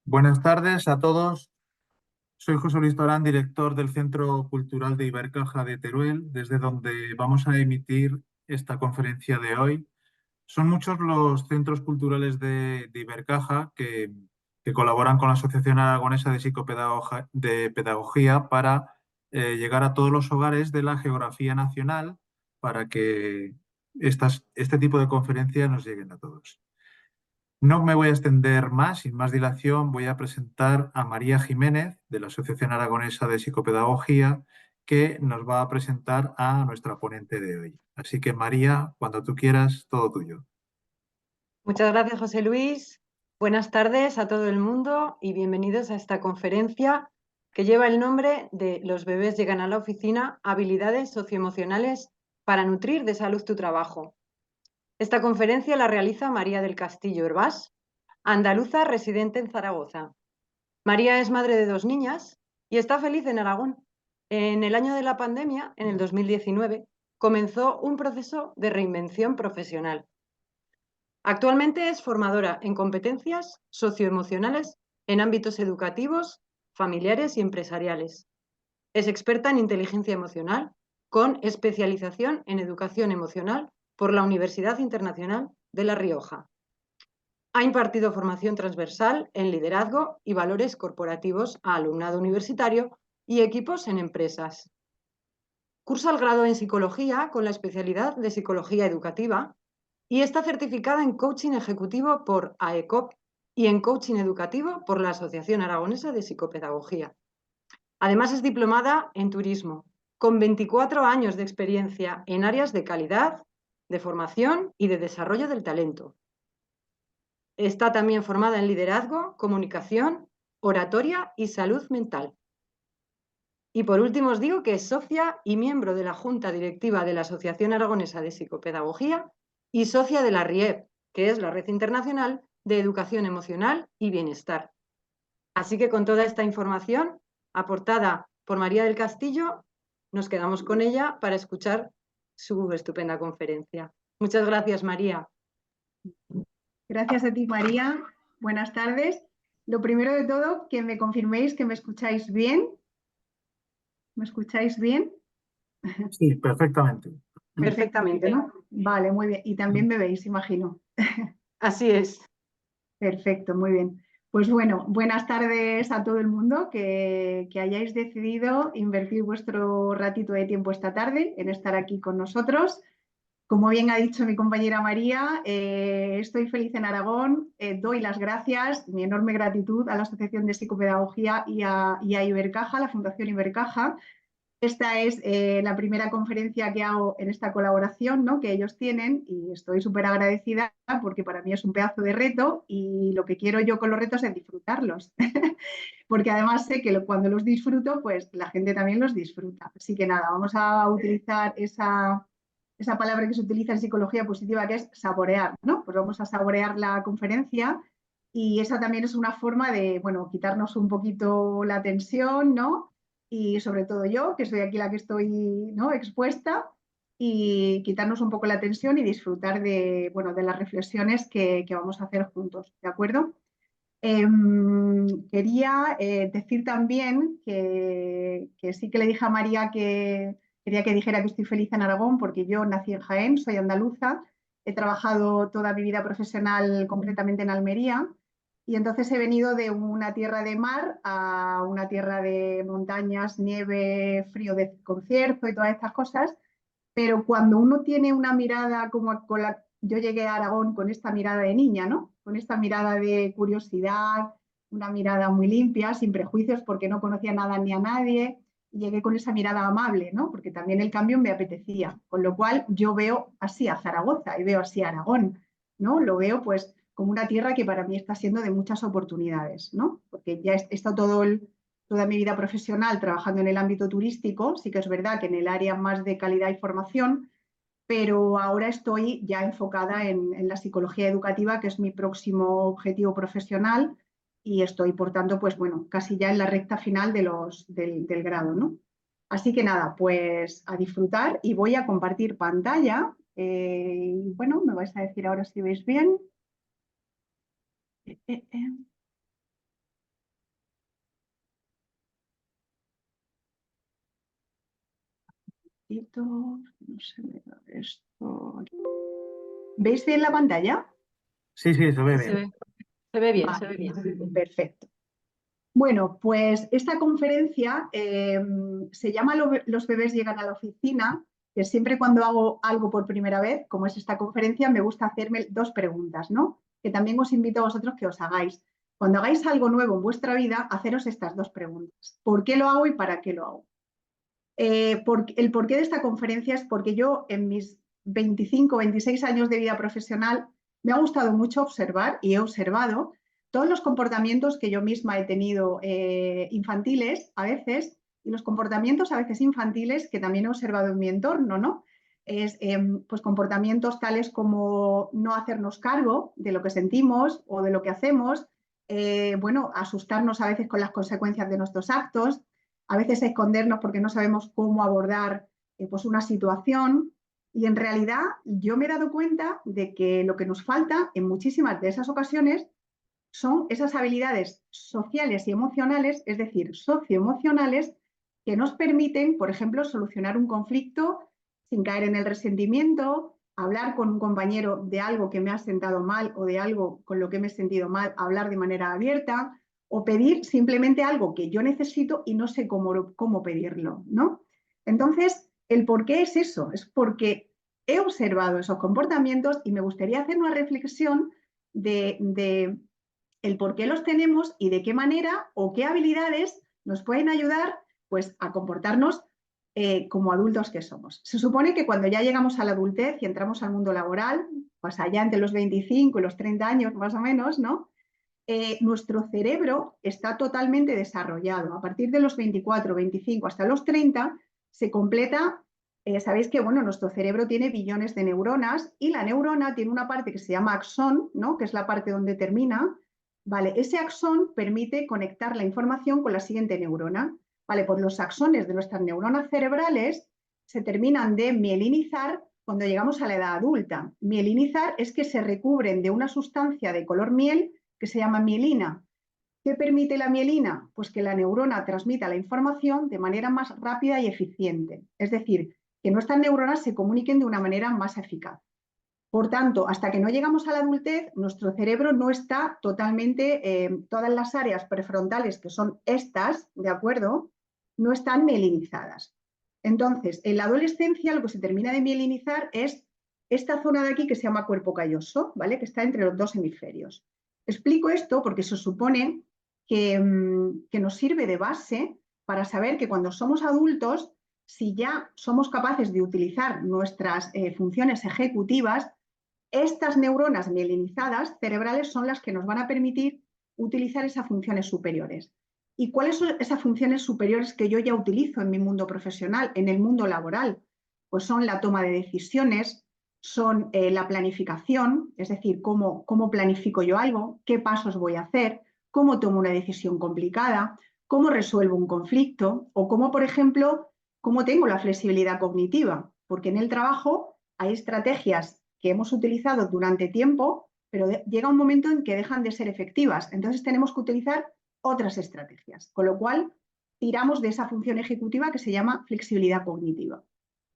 Buenas tardes a todos. Soy José Luis Torán, director del Centro Cultural de Ibercaja de Teruel, desde donde vamos a emitir esta conferencia de hoy. Son muchos los centros culturales de Ibercaja que colaboran con la Asociación Aragonesa de de Pedagogía para llegar a todos los hogares de la geografía nacional para que este tipo de conferencias nos lleguen a todos. No me voy a extender más, sin más dilación, voy a presentar a María Jiménez, de la Asociación Aragonesa de Psicopedagogía, que nos va a presentar a nuestra ponente de hoy. Así que María, cuando tú quieras, todo tuyo. Muchas gracias, José Luis. Buenas tardes a todo el mundo y bienvenidos a esta conferencia que lleva el nombre de Los bebés llegan a la oficina, habilidades socioemocionales para nutrir de salud tu trabajo. Esta conferencia la realiza María del Castillo Hervás, andaluza residente en Zaragoza. María es madre de 2 niñas y está feliz en Aragón. En el año de la pandemia, en el 2019, comenzó un proceso de reinvención profesional. Actualmente es formadora en competencias socioemocionales en ámbitos educativos, familiares y empresariales. Es experta en inteligencia emocional con especialización en educación emocional por la Universidad Internacional de La Rioja. Ha impartido formación transversal en liderazgo y valores corporativos a alumnado universitario y equipos en empresas. Cursa el grado en psicología con la especialidad de psicología educativa y está certificada en coaching ejecutivo por AECOP y en coaching educativo por la Asociación Aragonesa de Psicopedagogía. Además es diplomada en turismo, con 24 años de experiencia en áreas de calidad, de formación y de desarrollo del talento. Está también formada en liderazgo, comunicación, oratoria y salud mental. Y por último os digo que es socia y miembro de la Junta Directiva de la Asociación Aragonesa de Psicopedagogía y socia de la RIEP, que es la Red Internacional de Educación Emocional y Bienestar. Así que con toda esta información aportada por María del Castillo, nos quedamos con ella para escuchar su estupenda conferencia. Muchas gracias, María. Gracias a ti, María. Buenas tardes. Lo primero de todo, que me confirméis que me escucháis bien. ¿Me escucháis bien? Sí, perfectamente. Perfectamente. ¿No? Vale, muy bien. Y también me veis, imagino. Así es. Perfecto, muy bien. Pues bueno, buenas tardes a todo el mundo que hayáis decidido invertir vuestro ratito de tiempo esta tarde en estar aquí con nosotros. Como bien ha dicho mi compañera María, estoy feliz en Aragón, doy las gracias, mi enorme gratitud a la Asociación de Psicopedagogía y a Ibercaja, la Fundación Ibercaja. Esta es la primera conferencia que hago en esta colaboración, ¿no?, que ellos tienen, y estoy súper agradecida porque para mí es un pedazo de reto y lo que quiero yo con los retos es disfrutarlos. Porque además sé que cuando los disfruto, pues la gente también los disfruta. Así que nada, vamos a utilizar esa palabra que se utiliza en psicología positiva, que es saborear, ¿no? Pues vamos a saborear la conferencia y esa también es una forma de, bueno, quitarnos un poquito la tensión, ¿no? Y sobre todo yo, que soy aquí la que estoy, ¿no?, expuesta, y quitarnos un poco la tensión y disfrutar de, bueno, de las reflexiones que vamos a hacer juntos, ¿de acuerdo? Quería decir también que sí que le dije a María que quería que dijera que estoy feliz en Aragón porque yo nací en Jaén, soy andaluza, he trabajado toda mi vida profesional completamente en Almería y entonces he venido de una tierra de mar a una tierra de montañas, nieve, frío de concierto y todas estas cosas, pero cuando uno tiene una mirada como con la... Yo llegué a Aragón con esta mirada de niña, ¿no? Con esta mirada de curiosidad, una mirada muy limpia, sin prejuicios, porque no conocía nada ni a nadie. Y llegué con esa mirada amable, ¿no? Porque también el cambio me apetecía. Con lo cual yo veo así a Zaragoza y veo así a Aragón, ¿no? Lo veo pues como una tierra que para mí está siendo de muchas oportunidades, ¿no? Porque ya he estado toda mi vida profesional trabajando en el ámbito turístico, sí que es verdad que en el área más de calidad y formación, pero ahora estoy ya enfocada en la psicología educativa, que es mi próximo objetivo profesional, y estoy, por tanto, pues bueno, casi ya en la recta final del grado, ¿no? Así que nada, pues a disfrutar y voy a compartir pantalla. Bueno, me vais a decir ahora si veis bien. momentito, no se me da esto. ¿Veis bien la pantalla? Sí, sí, se ve Se bien. ve bien, Vale, se ve bien. perfecto. Bueno, pues esta conferencia se llama Los bebés llegan a la oficina, que siempre cuando hago algo por primera vez, como es esta conferencia, me gusta hacerme dos preguntas, ¿no? Que también os invito a vosotros que os hagáis. Cuando hagáis algo nuevo en vuestra vida, haceros estas dos preguntas. ¿Por qué lo hago y para qué lo hago? El porqué de esta conferencia es porque yo en mis 25, 26 años de vida profesional me ha gustado mucho observar y he observado todos los comportamientos que yo misma he tenido infantiles a veces y los comportamientos a veces infantiles que también he observado en mi entorno, ¿no? Pues comportamientos tales como no hacernos cargo de lo que sentimos o de lo que hacemos, bueno, asustarnos a veces con las consecuencias de nuestros actos, a veces escondernos porque no sabemos cómo abordar pues una situación. Y en realidad yo me he dado cuenta de que lo que nos falta en muchísimas de esas ocasiones son esas habilidades sociales y emocionales, es decir, socioemocionales, que nos permiten, por ejemplo, solucionar un conflicto sin caer en el resentimiento, hablar con un compañero de algo que me ha sentado mal o de algo con lo que me he sentido mal, hablar de manera abierta, o pedir simplemente algo que yo necesito y no sé cómo pedirlo, ¿no? Entonces, el por qué es eso, es porque he observado esos comportamientos y me gustaría hacer una reflexión de el por qué los tenemos y de qué manera o qué habilidades nos pueden ayudar pues, a comportarnos como adultos que somos. Se supone que cuando ya llegamos a la adultez y entramos al mundo laboral, pues allá entre los 25 y los 30 años más o menos, ¿no? Nuestro cerebro está totalmente desarrollado. A partir de los 24, 25 hasta los 30 se completa, sabéis que bueno, nuestro cerebro tiene billones de neuronas y la neurona tiene una parte que se llama axón, ¿no? Que es la parte donde termina. Vale, ese axón permite conectar la información con la siguiente neurona. Vale, pues los axones de nuestras neuronas cerebrales se terminan de mielinizar cuando llegamos a la edad adulta. Mielinizar es que se recubren de una sustancia de color miel que se llama mielina. ¿Qué permite la mielina? Pues que la neurona transmita la información de manera más rápida y eficiente. Es decir, que nuestras neuronas se comuniquen de una manera más eficaz. Por tanto, hasta que no llegamos a la adultez, nuestro cerebro no está totalmente, todas las áreas prefrontales, que son estas, ¿de acuerdo? No están mielinizadas. Entonces, en la adolescencia lo que se termina de mielinizar es esta zona de aquí que se llama cuerpo calloso, ¿vale? Que está entre los dos hemisferios. Explico esto porque se supone que nos sirve de base para saber que cuando somos adultos, si ya somos capaces de utilizar nuestras funciones ejecutivas, estas neuronas mielinizadas cerebrales son las que nos van a permitir utilizar esas funciones superiores. ¿Y cuáles son esas funciones superiores que yo ya utilizo en mi mundo profesional, en el mundo laboral? Pues son la toma de decisiones, son la planificación, es decir, cómo planifico yo algo, qué pasos voy a hacer, cómo tomo una decisión complicada, cómo resuelvo un conflicto o cómo, por ejemplo, cómo tengo la flexibilidad cognitiva, porque en el trabajo hay estrategias que hemos utilizado durante tiempo, pero llega un momento en que dejan de ser efectivas. Entonces tenemos que utilizar otras estrategias, con lo cual tiramos de esa función ejecutiva que se llama flexibilidad cognitiva.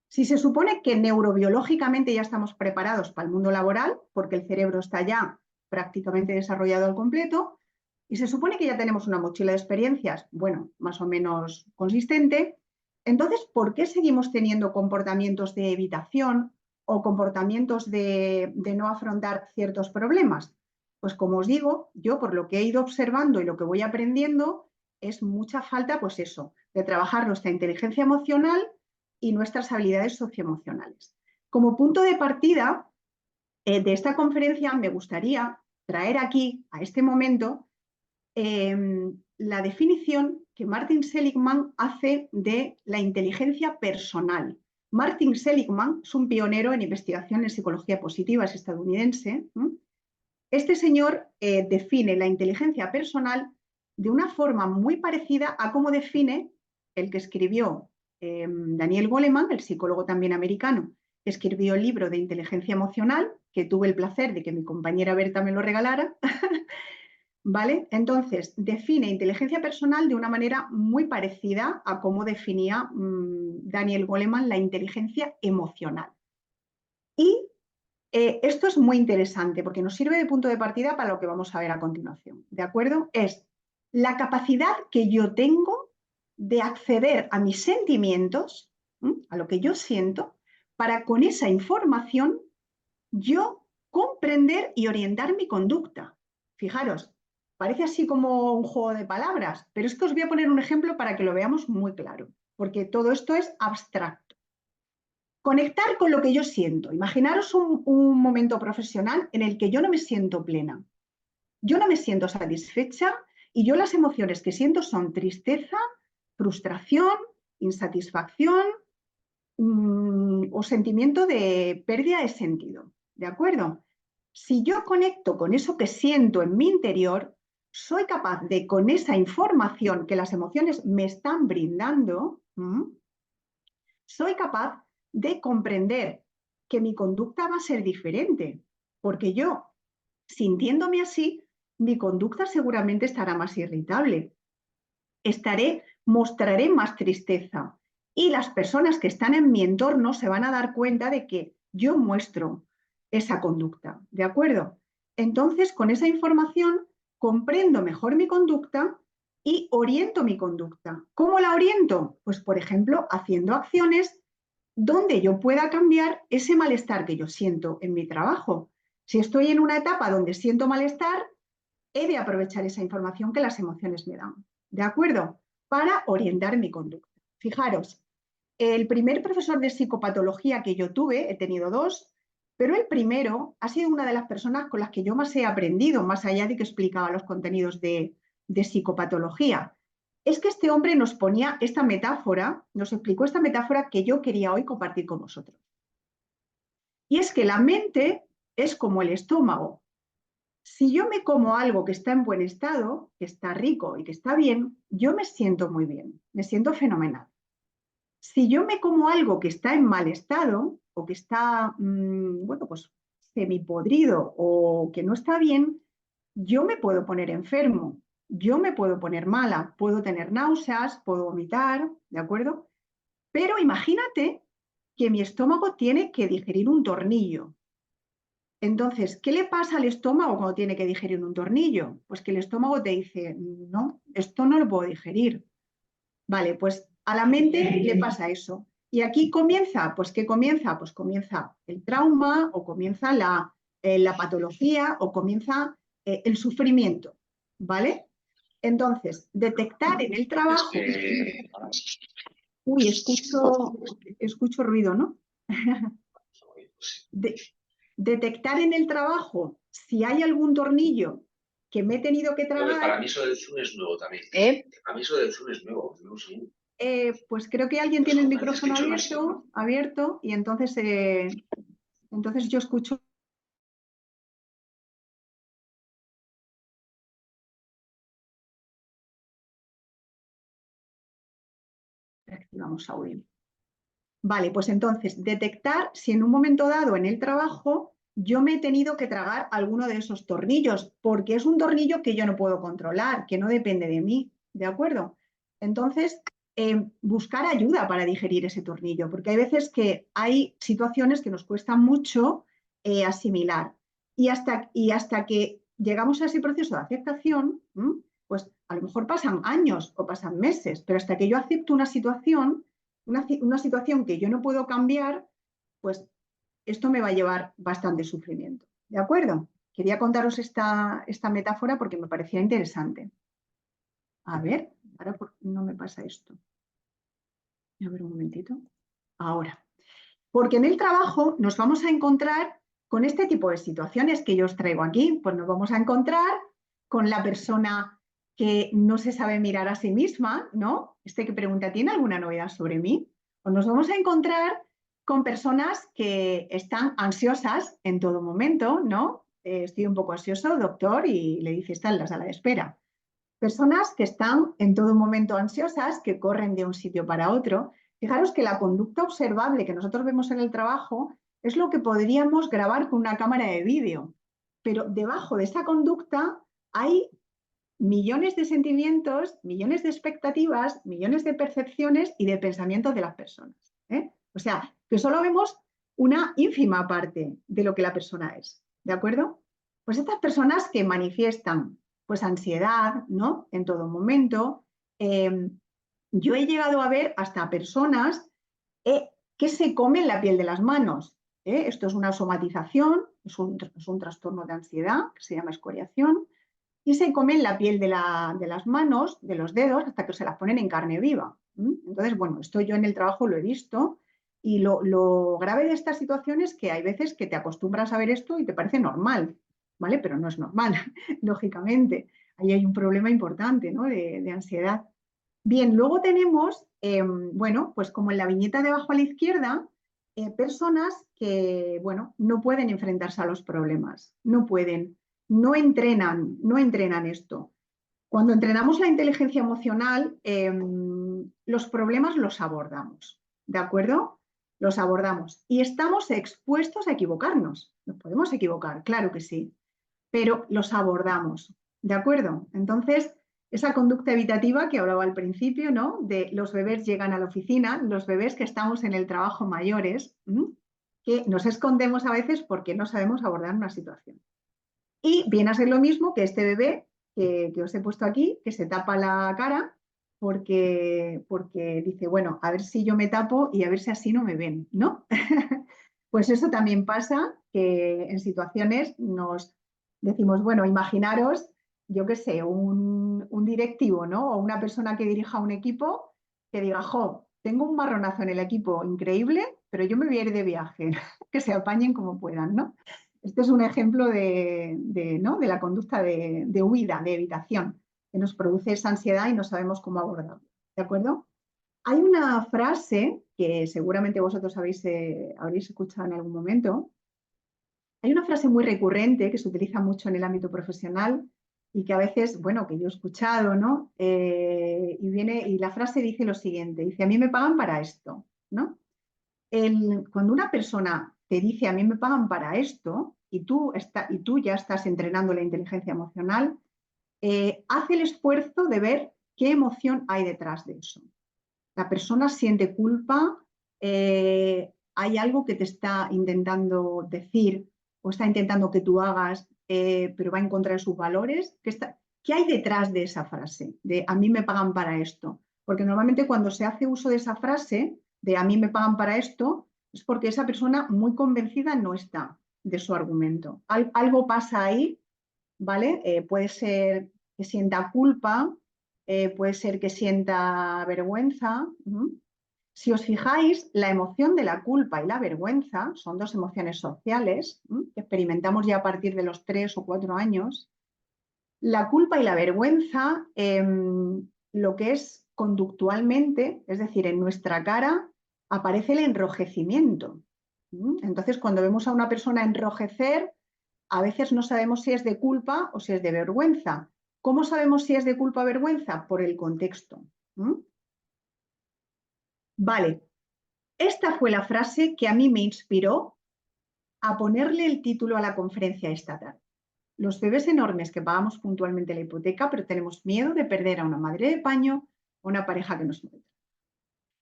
Si se supone que neurobiológicamente ya estamos preparados para el mundo laboral, porque el cerebro está ya prácticamente desarrollado al completo, y se supone que ya tenemos una mochila de experiencias, bueno, más o menos consistente, entonces, ¿por qué seguimos teniendo comportamientos de evitación o comportamientos de no afrontar ciertos problemas? Pues como os digo, yo por lo que he ido observando y lo que voy aprendiendo, es mucha falta, pues eso, de trabajar nuestra inteligencia emocional y nuestras habilidades socioemocionales. Como punto de partida de esta conferencia, me gustaría traer aquí, a este momento, la definición que Martin Seligman hace de la inteligencia personal. Martin Seligman es un pionero en investigación en psicología positiva, es estadounidense. Este señor define la inteligencia personal de una forma muy parecida a cómo define el que escribió Daniel Goleman, el psicólogo también americano, que escribió el libro de inteligencia emocional, que tuve el placer de que mi compañera Berta me lo regalara. ¿vale? Entonces, define inteligencia personal de una manera muy parecida a cómo definía Daniel Goleman la inteligencia emocional. Y esto es muy interesante porque nos sirve de punto de partida para lo que vamos a ver a continuación, ¿de acuerdo? Es la capacidad que yo tengo de acceder a mis sentimientos, a lo que yo siento, para con esa información yo comprender y orientar mi conducta. Fijaros, parece así como un juego de palabras, pero es que os voy a poner un ejemplo para que lo veamos muy claro, porque todo esto es abstracto. Conectar con lo que yo siento. Imaginaros un momento profesional en el que yo no me siento plena. Yo no me siento satisfecha y yo las emociones que siento son tristeza, frustración, insatisfacción o sentimiento de pérdida de sentido. ¿De acuerdo? Si yo conecto con eso que siento en mi interior, soy capaz de, con esa información que las emociones me están brindando, soy capaz de comprender que mi conducta va a ser diferente, porque yo, sintiéndome así, mi conducta seguramente estará más irritable, mostraré más tristeza y las personas que están en mi entorno se van a dar cuenta de que yo muestro esa conducta, ¿de acuerdo? Entonces, con esa información, comprendo mejor mi conducta y oriento mi conducta. ¿Cómo la oriento? Pues, por ejemplo, haciendo acciones donde yo pueda cambiar ese malestar que yo siento en mi trabajo. Si estoy en una etapa donde siento malestar, he de aprovechar esa información que las emociones me dan, ¿de acuerdo? Para orientar mi conducta. Fijaros, el primer profesor de psicopatología que yo tuve, he tenido dos, pero el primero ha sido una de las personas con las que yo más he aprendido, más allá de que explicaba los contenidos de psicopatología. Es que este hombre nos ponía esta metáfora, nos explicó esta metáfora que yo quería hoy compartir con vosotros. Y es que la mente es como el estómago. Si yo me como algo que está en buen estado, que está rico y que está bien, yo me siento muy bien, me siento fenomenal. Si yo me como algo que está en mal estado o que está, bueno, pues semipodrido o que no está bien, yo me puedo poner enfermo, yo me puedo poner mala, puedo tener náuseas, puedo vomitar, ¿de acuerdo? Pero imagínate que mi estómago tiene que digerir un tornillo. Entonces, ¿qué le pasa al estómago cuando tiene que digerir un tornillo? Pues que el estómago te dice, no, esto no lo puedo digerir. Vale, pues a la mente le pasa eso. ¿Y aquí comienza? Pues ¿qué comienza? Pues comienza el trauma o comienza la patología o comienza el sufrimiento, ¿vale? Entonces, detectar en el trabajo... Uy, escucho ruido, ¿no? Detectar en el trabajo si hay algún tornillo que me he tenido que tragar. Para mí eso del Zoom es nuevo también. Para mí eso del Zoom es nuevo. No sé. Pues creo que alguien tiene el micrófono abierto y entonces yo escucho. Activamos audio. Vale, pues entonces detectar si en un momento dado en el trabajo yo me he tenido que tragar alguno de esos tornillos, porque es un tornillo que yo no puedo controlar, que no depende de mí, ¿de acuerdo? Entonces, buscar ayuda para digerir ese tornillo, porque hay veces que hay situaciones que nos cuesta mucho asimilar. Y hasta que llegamos a ese proceso de aceptación, pues a lo mejor pasan años o pasan meses, pero hasta que yo acepto una situación que yo no puedo cambiar, pues esto me va a llevar bastante sufrimiento. ¿De acuerdo? Quería contaros esta metáfora porque me parecía interesante. A ver, ahora no me pasa esto. A ver un momentito. Ahora. Porque en el trabajo nos vamos a encontrar con este tipo de situaciones que yo os traigo aquí. Pues nos vamos a encontrar con la persona que no se sabe mirar a sí misma, ¿no? Que pregunta, ¿tiene alguna novedad sobre mí? O nos vamos a encontrar con personas que están ansiosas en todo momento, ¿no? Estoy un poco ansioso, doctor, y le dice, está en la sala de espera. Personas que están en todo momento ansiosas, que corren de un sitio para otro. Fijaros que la conducta observable que nosotros vemos en el trabajo es lo que podríamos grabar con una cámara de vídeo, pero debajo de esa conducta hay millones de sentimientos, millones de expectativas, millones de percepciones y de pensamientos de las personas. O sea, que solo vemos una ínfima parte de lo que la persona es, ¿de acuerdo? Pues estas personas que manifiestan pues ansiedad, ¿no? En todo momento. Yo he llegado a ver hasta personas que se comen la piel de las manos. Esto es una somatización, es un trastorno de ansiedad que se llama escoriación, y se comen la piel de las manos, de los dedos, hasta que se las ponen en carne viva. Entonces, bueno, esto yo en el trabajo lo he visto, y lo grave de esta situación es que hay veces que te acostumbras a ver esto y te parece normal, ¿vale? Pero no es normal, lógicamente. Ahí hay un problema importante, ¿no? de ansiedad. Bien, luego tenemos, bueno, pues como en la viñeta de abajo a la izquierda, personas que, bueno, no pueden enfrentarse a los problemas, no pueden, no entrenan esto. Cuando entrenamos la inteligencia emocional, los problemas los abordamos, ¿de acuerdo? Los abordamos y estamos expuestos a equivocarnos. Nos podemos equivocar, claro que sí, pero los abordamos, ¿de acuerdo? Entonces, esa conducta evitativa que hablaba al principio, ¿no? De los bebés llegan a la oficina, los bebés que estamos en el trabajo mayores, que nos escondemos a veces porque no sabemos abordar una situación. Y viene a ser lo mismo que este bebé que os he puesto aquí, que se tapa la cara porque dice, bueno, a ver si yo me tapo y a ver si así no me ven, ¿no? Pues eso también pasa, que en situaciones nos decimos, bueno, imaginaros, yo qué sé, un directivo, ¿no? O una persona que dirija un equipo que diga, jo, tengo un marronazo en el equipo increíble, pero yo me voy a ir de viaje, que se apañen como puedan, ¿no? Este es un ejemplo ¿no? de la conducta de huida, de evitación, que nos produce esa ansiedad y no sabemos cómo abordarla, ¿de acuerdo? Hay una frase que seguramente vosotros habréis escuchado en algún momento. Hay una frase muy recurrente que se utiliza mucho en el ámbito profesional y que a veces, bueno, que yo he escuchado, ¿no? Y la frase dice lo siguiente, dice, a mí me pagan para esto, ¿no? Cuando una persona te dice, a mí me pagan para esto, y tú ya estás entrenando la inteligencia emocional, hace el esfuerzo de ver qué emoción hay detrás de eso. La persona siente culpa, hay algo que te está intentando decir o está intentando que tú hagas, pero va en contra de sus valores. ¿Qué hay detrás de esa frase? De a mí me pagan para esto. Porque normalmente cuando se hace uso de esa frase, de a mí me pagan para esto, es porque esa persona muy convencida no está de su argumento. Algo pasa ahí, ¿vale? Puede ser que sienta culpa, puede ser que sienta vergüenza. Si os fijáis, la emoción de la culpa y la vergüenza son dos emociones sociales que experimentamos ya a partir de los 3 o 4 años. La culpa y la vergüenza, lo que es conductualmente, es decir, en nuestra cara, aparece el enrojecimiento. Entonces, cuando vemos a una persona enrojecer, a veces no sabemos si es de culpa o si es de vergüenza. ¿Cómo sabemos si es de culpa o vergüenza? Por el contexto. Vale, esta fue la frase que a mí me inspiró a ponerle el título a la conferencia esta tarde. Los bebés enormes que pagamos puntualmente la hipoteca, pero tenemos miedo de perder a una madre de paño o una pareja que nos muestra.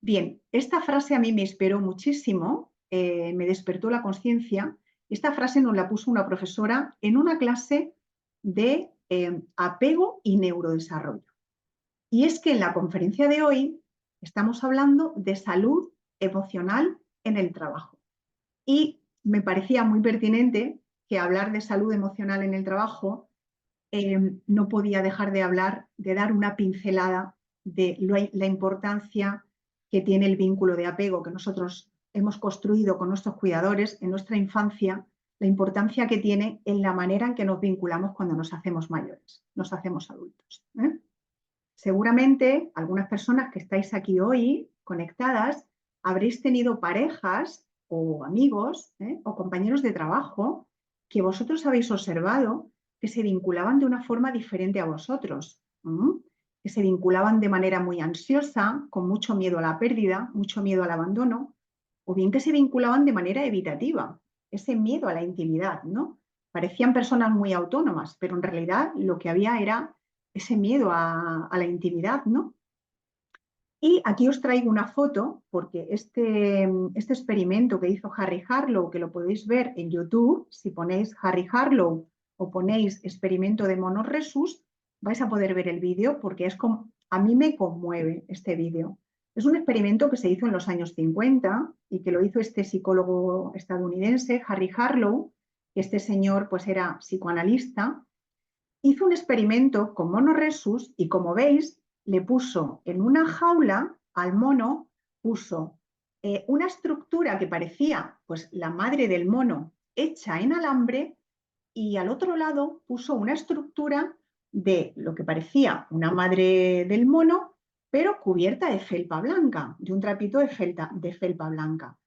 Bien, esta frase a mí me inspiró muchísimo, me despertó la conciencia. Esta frase nos la puso una profesora en una clase de apego y neurodesarrollo. Y es que en la conferencia de hoy estamos hablando de salud emocional en el trabajo. Y me parecía muy pertinente que hablar de salud emocional en el trabajo no podía dejar de hablar, de dar una pincelada de la importancia que tiene el vínculo de apego que nosotros hemos construido con nuestros cuidadores en nuestra infancia, la importancia que tiene en la manera en que nos vinculamos cuando nos hacemos mayores, nos hacemos adultos. Seguramente algunas personas que estáis aquí hoy conectadas habréis tenido parejas o amigos o compañeros de trabajo que vosotros habéis observado que se vinculaban de una forma diferente a vosotros, que se vinculaban de manera muy ansiosa, con mucho miedo a la pérdida, mucho miedo al abandono, o bien que se vinculaban de manera evitativa, ese miedo a la intimidad, ¿no? Parecían personas muy autónomas, pero en realidad lo que había era ese miedo a la intimidad, ¿no? Y aquí os traigo una foto, porque este experimento que hizo Harry Harlow, que lo podéis ver en YouTube, si ponéis Harry Harlow o ponéis experimento de monos rhesus, vais a poder ver el vídeo, porque es como, a mí me conmueve este vídeo. Es un experimento que se hizo en los años 50 y que lo hizo este psicólogo estadounidense, Harry Harlow, que este señor pues era psicoanalista. Hizo un experimento con monos rhesus y, como veis, le puso en una jaula al mono, puso una estructura que parecía pues la madre del mono hecha en alambre, y al otro lado puso una estructura de lo que parecía una madre del mono, pero cubierta de felpa blanca, de un trapito de felpa blanca.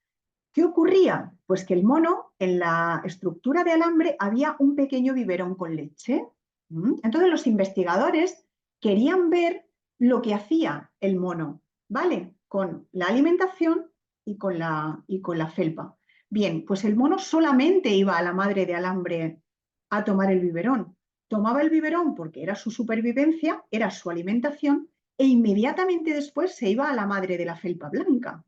¿Qué ocurría? Pues que el mono, en la estructura de alambre, había un pequeño biberón con leche. Entonces los investigadores querían ver lo que hacía el mono, ¿vale? Con la alimentación y con la felpa. Bien, pues el mono solamente iba a la madre de alambre a tomar el biberón. Tomaba el biberón porque era su supervivencia, era su alimentación, e inmediatamente después se iba a la madre de la felpa blanca,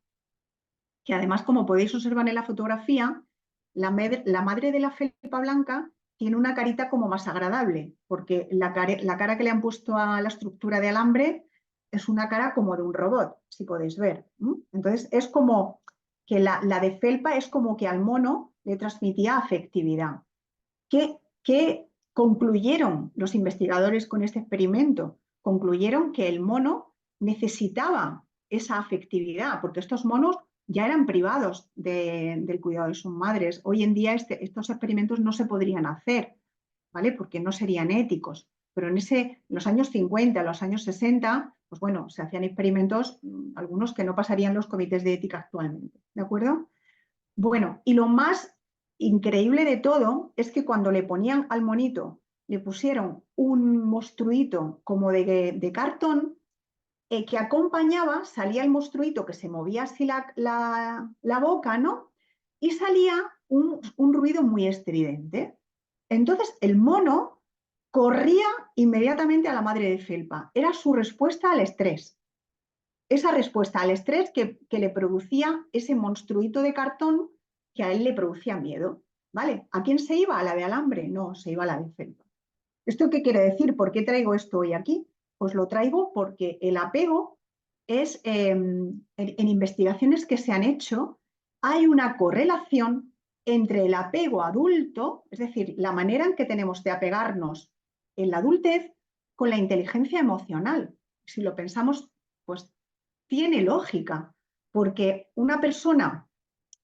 que además, como podéis observar en la fotografía, la madre de la felpa blanca tiene una carita como más agradable, porque la cara que le han puesto a la estructura de alambre es una cara como de un robot, si podéis ver. Entonces es como que la de felpa es como que al mono le transmitía afectividad. ¿Qué concluyeron los investigadores con este experimento? Concluyeron que el mono necesitaba esa afectividad, porque estos monos ya eran privados del cuidado de sus madres. Hoy en día estos experimentos no se podrían hacer, ¿vale? Porque no serían éticos. Pero en los años 50, los años 60, pues bueno, se hacían experimentos, algunos que no pasarían los comités de ética actualmente, ¿de acuerdo? Bueno, y lo más increíble de todo es que cuando le ponían al monito, le pusieron un monstruito como de cartón, que acompañaba, salía el monstruito que se movía así la boca, ¿no? Y salía un ruido muy estridente. Entonces el mono corría inmediatamente a la madre de felpa. Era su respuesta al estrés. Esa respuesta al estrés que le producía ese monstruito de cartón que a él le producía miedo. ¿Vale? ¿A quién se iba? ¿A la de alambre? No, se iba a la de felpa. ¿Esto qué quiere decir? ¿Por qué traigo esto hoy aquí? Pues lo traigo porque el apego es, en investigaciones que se han hecho, hay una correlación entre el apego adulto, es decir, la manera en que tenemos de apegarnos en la adultez, con la inteligencia emocional. Si lo pensamos, pues tiene lógica, porque una persona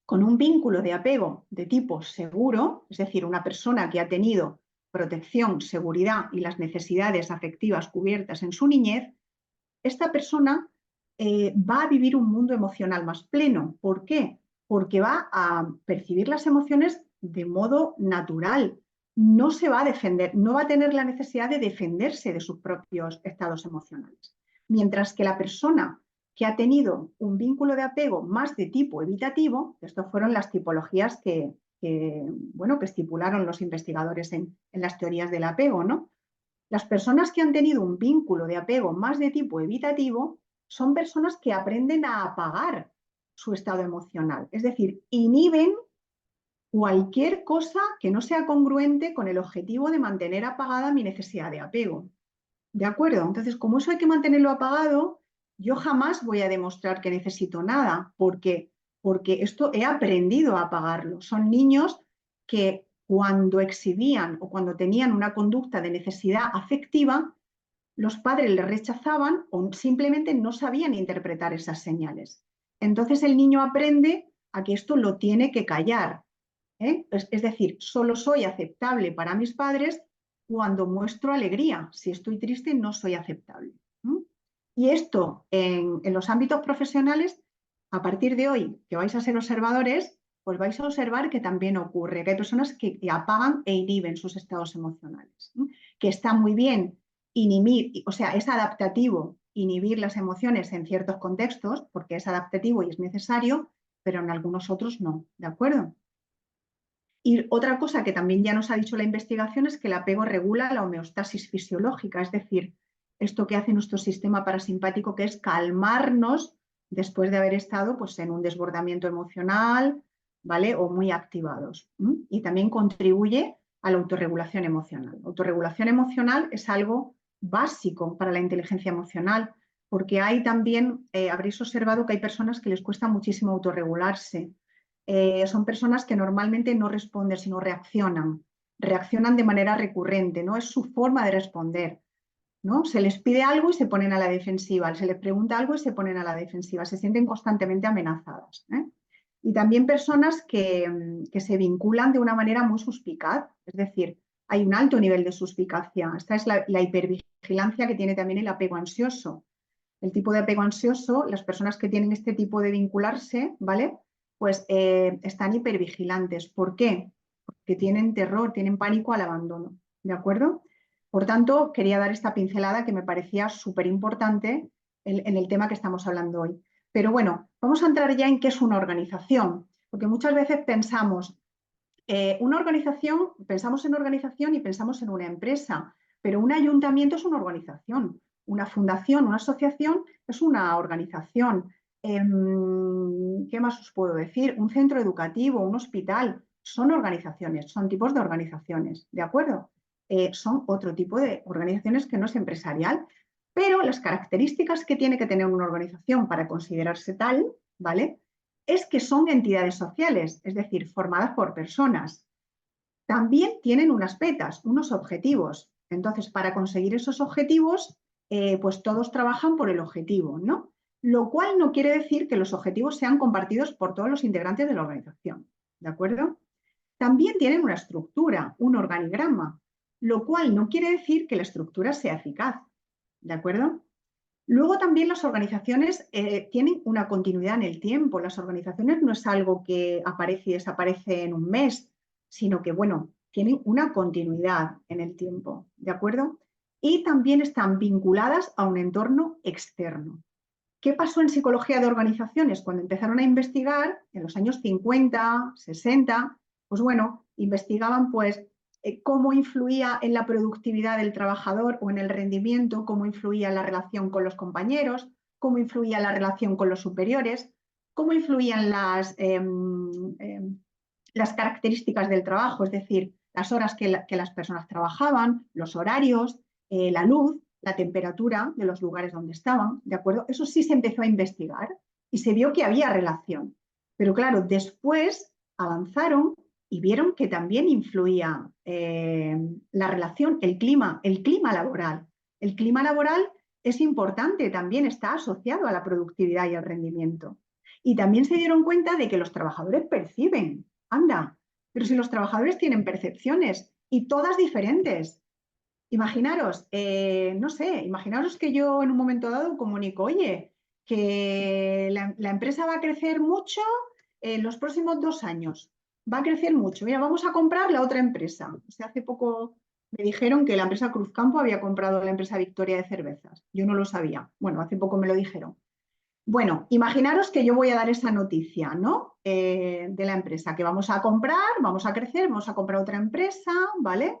con un vínculo de apego de tipo seguro, es decir, una persona que ha tenido protección, seguridad y las necesidades afectivas cubiertas en su niñez, esta persona va a vivir un mundo emocional más pleno. ¿Por qué? Porque va a percibir las emociones de modo natural. No se va a defender, no va a tener la necesidad de defenderse de sus propios estados emocionales. Mientras que la persona que ha tenido un vínculo de apego más de tipo evitativo, estas fueron las tipologías que estipularon los investigadores en las teorías del apego, ¿no? Las personas que han tenido un vínculo de apego más de tipo evitativo son personas que aprenden a apagar su estado emocional, es decir, inhiben cualquier cosa que no sea congruente con el objetivo de mantener apagada mi necesidad de apego. ¿De acuerdo? Entonces, como eso hay que mantenerlo apagado, yo jamás voy a demostrar que necesito nada, porque esto he aprendido a apagarlo. Son niños que cuando exhibían o cuando tenían una conducta de necesidad afectiva, los padres les rechazaban o simplemente no sabían interpretar esas señales. Entonces el niño aprende a que esto lo tiene que callar. Es decir, solo soy aceptable para mis padres cuando muestro alegría. Si estoy triste, no soy aceptable. Y esto en los ámbitos profesionales, a partir de hoy, que vais a ser observadores, pues vais a observar que también ocurre, que hay personas que apagan e inhiben sus estados emocionales, que está muy bien inhibir, o sea, es adaptativo inhibir las emociones en ciertos contextos, porque es adaptativo y es necesario, pero en algunos otros no, ¿de acuerdo? Y otra cosa que también ya nos ha dicho la investigación es que el apego regula la homeostasis fisiológica, es decir, esto que hace nuestro sistema parasimpático, que es calmarnos después de haber estado pues, en un desbordamiento emocional, ¿vale? O muy activados. Y también contribuye a la autorregulación emocional. Autorregulación emocional es algo básico para la inteligencia emocional, porque hay también, habréis observado que hay personas que les cuesta muchísimo autorregularse. Son personas que normalmente no responden, sino reaccionan. Reaccionan de manera recurrente, ¿no? Es su forma de responder, ¿no? Se les pide algo y se ponen a la defensiva, se les pregunta algo y se ponen a la defensiva, se sienten constantemente amenazadas, ¿eh? Y también personas que se vinculan de una manera muy suspicaz, es decir, hay un alto nivel de suspicacia. Esta es la hipervigilancia que tiene también el apego ansioso. El tipo de apego ansioso, las personas que tienen este tipo de vincularse, ¿vale? Pues están hipervigilantes. ¿Por qué? Porque tienen terror, tienen pánico al abandono, ¿de acuerdo? Por tanto, quería dar esta pincelada que me parecía súper importante en el tema que estamos hablando hoy. Pero bueno, vamos a entrar ya en qué es una organización, porque muchas veces pensamos, pensamos en organización y pensamos en una empresa, pero un ayuntamiento es una organización, una fundación, una asociación es una organización. ¿Qué más os puedo decir? Un centro educativo, un hospital, son organizaciones, son tipos de organizaciones, ¿de acuerdo? Son otro tipo de organizaciones que no es empresarial, pero las características que tiene que tener una organización para considerarse tal, ¿vale? Es que son entidades sociales, es decir, formadas por personas. También tienen unas metas, unos objetivos. Entonces, para conseguir esos objetivos, pues todos trabajan por el objetivo, ¿no? Lo cual no quiere decir que los objetivos sean compartidos por todos los integrantes de la organización, ¿de acuerdo? También tienen una estructura, un organigrama, lo cual no quiere decir que la estructura sea eficaz, ¿de acuerdo? Luego también las organizaciones tienen una continuidad en el tiempo. Las organizaciones no es algo que aparece y desaparece en un mes, sino que, bueno, tienen una continuidad en el tiempo, ¿de acuerdo? Y también están vinculadas a un entorno externo. ¿Qué pasó en psicología de organizaciones? Cuando empezaron a investigar, en los años 50, 60, pues bueno, investigaban pues cómo influía en la productividad del trabajador o en el rendimiento, cómo influía la relación con los compañeros, cómo influía la relación con los superiores, cómo influían las características del trabajo, es decir, las horas que las personas trabajaban, los horarios, la luz, la temperatura de los lugares donde estaban, ¿de acuerdo? Eso sí se empezó a investigar y se vio que había relación. Pero claro, después avanzaron y vieron que también influía la relación, el clima laboral. El clima laboral es importante, también está asociado a la productividad y al rendimiento. Y también se dieron cuenta de que los trabajadores perciben, anda, pero si los trabajadores tienen percepciones y todas diferentes. Imaginaros, no sé, imaginaros que yo en un momento dado comunico, oye, que la empresa va a crecer mucho en los próximos 2 años. Va a crecer mucho. Mira, vamos a comprar la otra empresa. O sea, hace poco me dijeron que la empresa Cruzcampo había comprado la empresa Victoria de cervezas. Yo no lo sabía. Bueno, hace poco me lo dijeron. Bueno, imaginaros que yo voy a dar esa noticia, ¿no? De la empresa, que vamos a comprar, vamos a crecer, vamos a comprar otra empresa, ¿vale?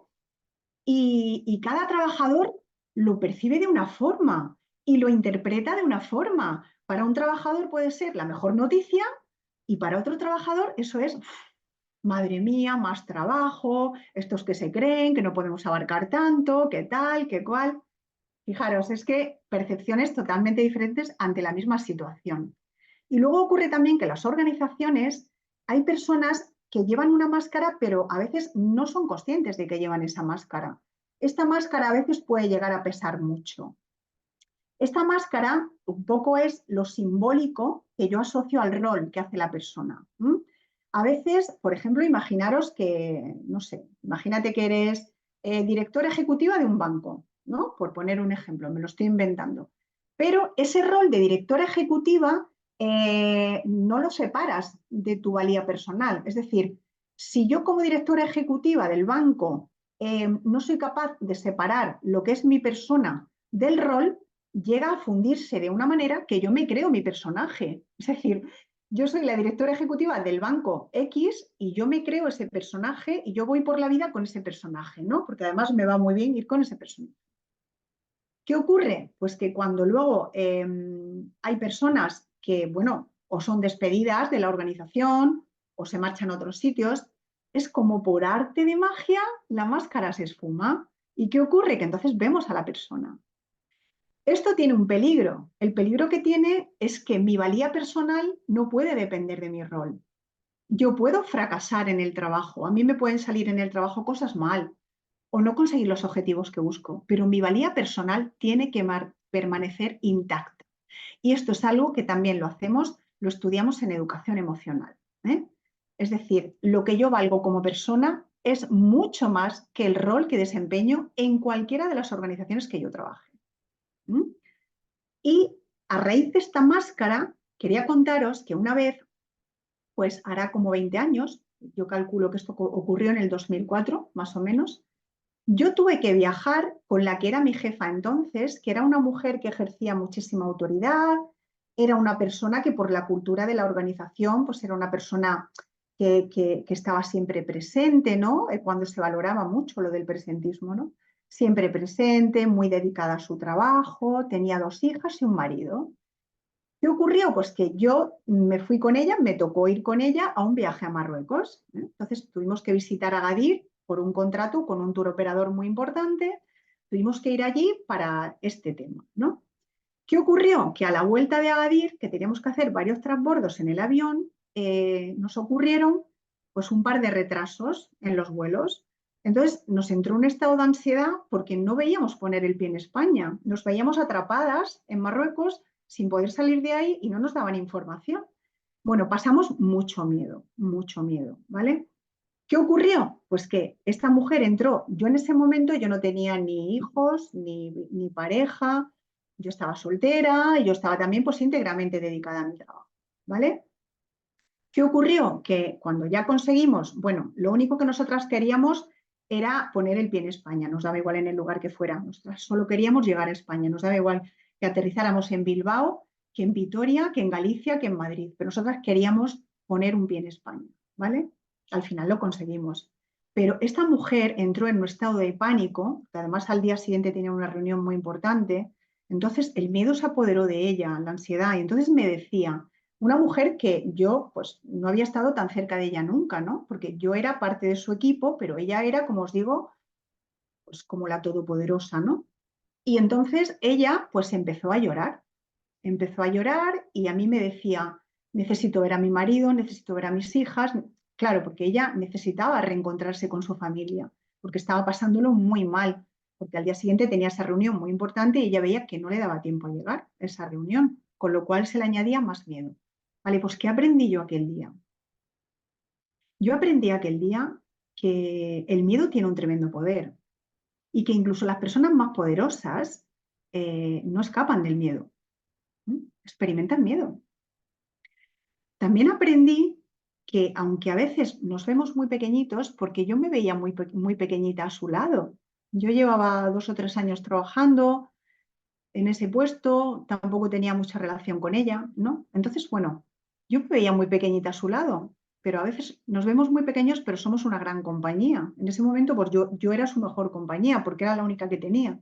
Y cada trabajador lo percibe de una forma y lo interpreta de una forma. Para un trabajador puede ser la mejor noticia y para otro trabajador eso es, madre mía, más trabajo, estos que se creen, que no podemos abarcar tanto, qué tal, qué cual. Fijaros, es que percepciones totalmente diferentes ante la misma situación. Y luego ocurre también que en las organizaciones hay personas que llevan una máscara, pero a veces no son conscientes de que llevan esa máscara. Esta máscara a veces puede llegar a pesar mucho. Esta máscara un poco es lo simbólico que yo asocio al rol que hace la persona. A veces, por ejemplo, imaginaros que, no sé, imagínate que eres directora ejecutiva de un banco, ¿no? Por poner un ejemplo, me lo estoy inventando. Pero ese rol de directora ejecutiva no lo separas de tu valía personal. Es decir, si yo como directora ejecutiva del banco no soy capaz de separar lo que es mi persona del rol, llega a fundirse de una manera que yo me creo mi personaje. Es decir, yo soy la directora ejecutiva del banco X y yo me creo ese personaje y yo voy por la vida con ese personaje, ¿no? Porque además me va muy bien ir con ese personaje. ¿Qué ocurre? Pues que cuando luego hay personas que, bueno, o son despedidas de la organización o se marchan a otros sitios, es como por arte de magia la máscara se esfuma. ¿Y qué ocurre? Que entonces vemos a la persona. Esto tiene un peligro. El peligro que tiene es que mi valía personal no puede depender de mi rol. Yo puedo fracasar en el trabajo, a mí me pueden salir en el trabajo cosas mal o no conseguir los objetivos que busco, pero mi valía personal tiene que permanecer intacta. Y esto es algo que también lo estudiamos en educación emocional. Es decir, lo que yo valgo como persona es mucho más que el rol que desempeño en cualquiera de las organizaciones que yo trabaje. Y a raíz de esta máscara, quería contaros que una vez, pues hará como 20 años, yo calculo que esto ocurrió en el 2004, más o menos, yo tuve que viajar con la que era mi jefa entonces, que era una mujer que ejercía muchísima autoridad, era una persona que por la cultura de la organización, pues era una persona que estaba siempre presente, ¿no? Cuando se valoraba mucho lo del presentismo, ¿no? Siempre presente, muy dedicada a su trabajo, tenía 2 hijas y un marido. ¿Qué ocurrió? Pues que yo me fui con ella, me tocó ir con ella a un viaje a Marruecos. Entonces tuvimos que visitar Agadir por un contrato con un tour operador muy importante. Tuvimos que ir allí para este tema, ¿no? ¿Qué ocurrió? Que a la vuelta de Agadir, que teníamos que hacer varios transbordos en el avión, nos ocurrieron pues un par de retrasos en los vuelos. Entonces nos entró un estado de ansiedad porque no veíamos poner el pie en España. Nos veíamos atrapadas en Marruecos sin poder salir de ahí y no nos daban información. Bueno, pasamos mucho miedo, ¿vale? ¿Qué ocurrió? Pues que esta mujer entró, yo en ese momento yo no tenía ni hijos, ni pareja, yo estaba soltera y yo estaba también pues íntegramente dedicada a mi trabajo, ¿vale? ¿Qué ocurrió? Que cuando ya conseguimos, bueno, lo único que nosotras queríamos era poner el pie en España, nos daba igual en el lugar que fuera, nosotras solo queríamos llegar a España, nos daba igual que aterrizáramos en Bilbao, que en Vitoria, que en Galicia, que en Madrid, pero nosotras queríamos poner un pie en España, ¿vale? Al final lo conseguimos. Pero esta mujer entró en un estado de pánico, que además al día siguiente tenía una reunión muy importante, entonces el miedo se apoderó de ella, la ansiedad, y entonces me decía, una mujer que yo pues no había estado tan cerca de ella nunca, ¿no? Porque yo era parte de su equipo, pero ella era, como os digo, pues como la todopoderosa, ¿no? Y entonces ella pues empezó a llorar y a mí me decía, necesito ver a mi marido, necesito ver a mis hijas, claro, porque ella necesitaba reencontrarse con su familia, porque estaba pasándolo muy mal, porque al día siguiente tenía esa reunión muy importante y ella veía que no le daba tiempo a llegar a esa reunión, con lo cual se le añadía más miedo. Vale, pues ¿qué aprendí yo aquel día? Yo aprendí aquel día que el miedo tiene un tremendo poder y que incluso las personas más poderosas no escapan del miedo, experimentan miedo. También aprendí que aunque a veces nos vemos muy pequeñitos, porque yo me veía muy pequeñita a su lado, yo llevaba 2 o 3 años trabajando en ese puesto, tampoco tenía mucha relación con ella, ¿no? Entonces, bueno, yo me veía muy pequeñita a su lado, pero a veces nos vemos muy pequeños, pero somos una gran compañía. En ese momento, pues yo era su mejor compañía, porque era la única que tenía.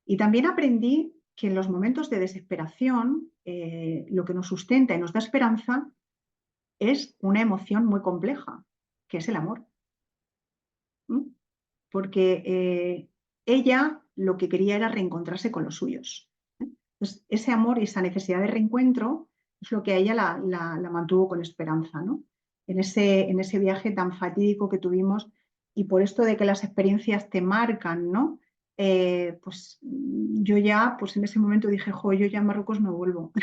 Y también aprendí que en los momentos de desesperación, lo que nos sustenta y nos da esperanza es una emoción muy compleja, que es el amor. Porque ella lo que quería era reencontrarse con los suyos. Entonces, ese amor y esa necesidad de reencuentro es lo que a ella la mantuvo con esperanza, ¿no? En ese viaje tan fatídico que tuvimos y por esto de que las experiencias te marcan, ¿no? Pues yo ya, pues en ese momento dije, jo, yo ya a Marruecos no vuelvo.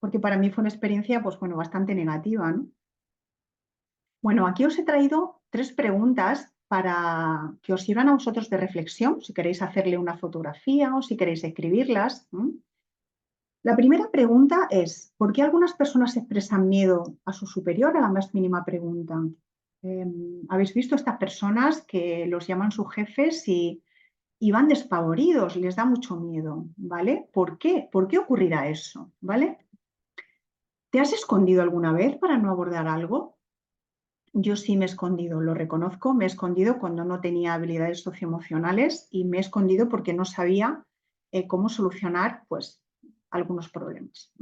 Porque para mí fue una experiencia, pues bueno, bastante negativa, ¿no? Bueno, aquí os he traído 3 preguntas para que os sirvan a vosotros de reflexión, si queréis hacerle una fotografía o si queréis escribirlas. La primera pregunta es, ¿por qué algunas personas expresan miedo a su superior a la más mínima pregunta? ¿Habéis visto estas personas que los llaman sus jefes y van despavoridos, les da mucho miedo, ¿vale? ¿Por qué? ¿Por qué ocurrirá eso? ¿Vale? ¿Te has escondido alguna vez para no abordar algo? yo sí me he escondido, lo reconozco, me he escondido cuando no tenía habilidades socioemocionales y me he escondido porque no sabía cómo solucionar pues, algunos problemas.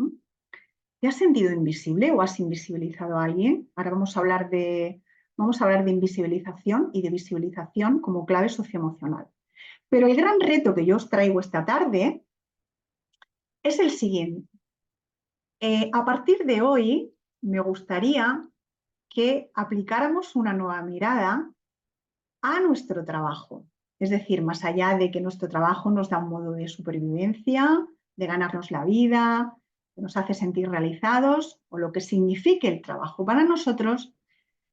¿Te has sentido invisible o has invisibilizado a alguien? Ahora vamos a hablar de invisibilización y de visibilización como clave socioemocional. Pero el gran reto que yo os traigo esta tarde es el siguiente. A partir de hoy me gustaría que aplicáramos una nueva mirada a nuestro trabajo. Es decir, más allá de que nuestro trabajo nos da un modo de supervivencia, de ganarnos la vida, que nos hace sentir realizados o lo que signifique el trabajo para nosotros,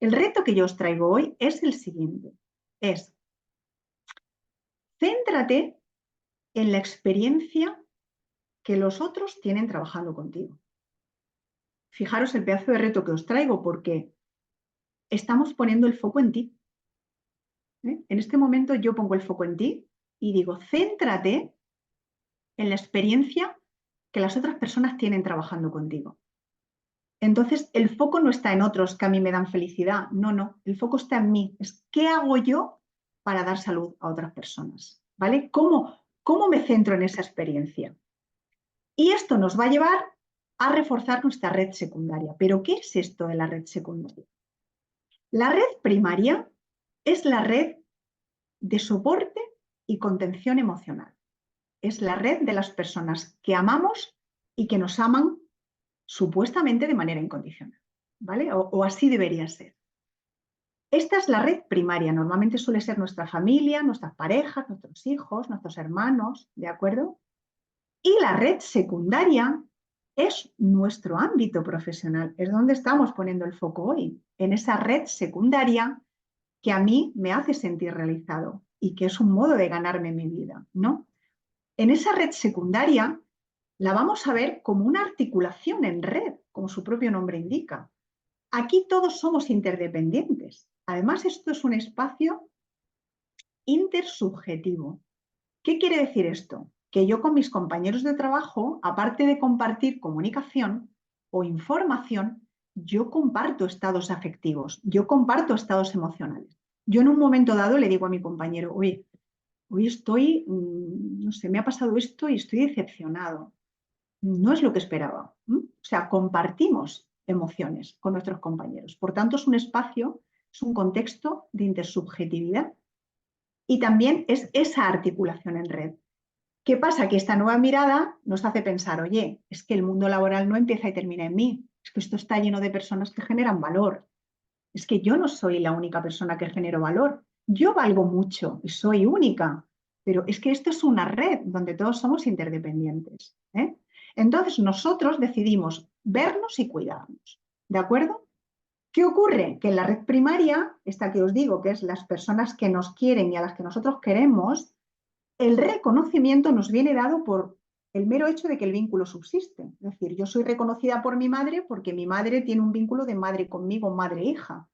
el reto que yo os traigo hoy es el siguiente. Es, céntrate en la experiencia que los otros tienen trabajando contigo. Fijaros el pedazo de reto que os traigo porque estamos poniendo el foco en ti. En este momento yo pongo el foco en ti y digo, céntrate en la experiencia que las otras personas tienen trabajando contigo. Entonces, el foco no está en otros que a mí me dan felicidad. No, el foco está en mí. Es qué hago yo para dar salud a otras personas. ¿Vale? ¿Cómo me centro en esa experiencia? Y esto nos va a llevar a reforzar nuestra red secundaria. ¿Pero qué es esto de la red secundaria? La red primaria es la red de soporte y contención emocional. Es la red de las personas que amamos y que nos aman supuestamente de manera incondicional, ¿vale? O así debería ser. Esta es la red primaria, normalmente suele ser nuestra familia, nuestras parejas, nuestros hijos, nuestros hermanos, ¿de acuerdo? Y la red secundaria es nuestro ámbito profesional, es donde estamos poniendo el foco hoy, en esa red secundaria que a mí me hace sentir realizado y que es un modo de ganarme mi vida, ¿no? En esa red secundaria la vamos a ver como una articulación en red, como su propio nombre indica. Aquí todos somos interdependientes. Además, esto es un espacio intersubjetivo. ¿Qué quiere decir esto? Que yo con mis compañeros de trabajo, aparte de compartir comunicación o información, yo comparto estados afectivos, yo comparto estados emocionales. Yo en un momento dado le digo a mi compañero, oye, hoy estoy, no sé, me ha pasado esto y estoy decepcionado. No es lo que esperaba. O sea, compartimos emociones con nuestros compañeros. Por tanto, es un espacio, es un contexto de intersubjetividad y también es esa articulación en red. ¿Qué pasa? Que esta nueva mirada nos hace pensar, oye, es que el mundo laboral no empieza y termina en mí, es que esto está lleno de personas que generan valor. Es que yo no soy la única persona que genero valor. Yo valgo mucho y soy única, pero es que esto es una red donde todos somos interdependientes. Entonces nosotros decidimos vernos y cuidarnos. ¿De acuerdo? ¿Qué ocurre? Que en la red primaria, esta que os digo, que es las personas que nos quieren y a las que nosotros queremos, el reconocimiento nos viene dado por el mero hecho de que el vínculo subsiste. Es decir, yo soy reconocida por mi madre porque mi madre tiene un vínculo de madre conmigo, madre-hija.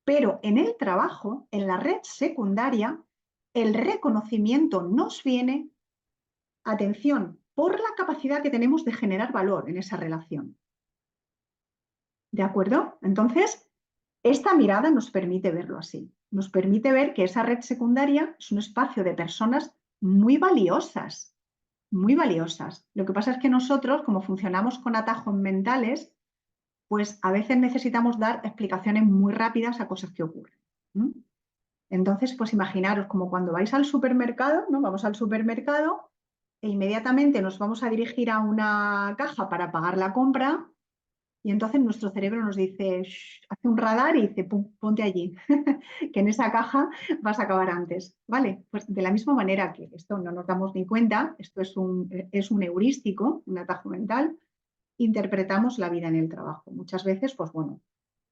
Pero en el trabajo, en la red secundaria, el reconocimiento nos viene, atención, por la capacidad que tenemos de generar valor en esa relación. ¿De acuerdo? Entonces, esta mirada nos permite verlo así. Nos permite ver que esa red secundaria es un espacio de personas muy valiosas, muy valiosas. Lo que pasa es que nosotros, como funcionamos con atajos mentales, pues a veces necesitamos dar explicaciones muy rápidas a cosas que ocurren. Entonces, pues imaginaros como cuando vais al supermercado, ¿no? Vamos al supermercado e inmediatamente nos vamos a dirigir a una caja para pagar la compra y entonces nuestro cerebro nos dice, hace un radar y dice, ponte allí, que en esa caja vas a acabar antes, ¿vale? Pues de la misma manera que esto no nos damos ni cuenta, esto es un heurístico, un atajo mental, interpretamos la vida en el trabajo. Muchas veces, pues bueno,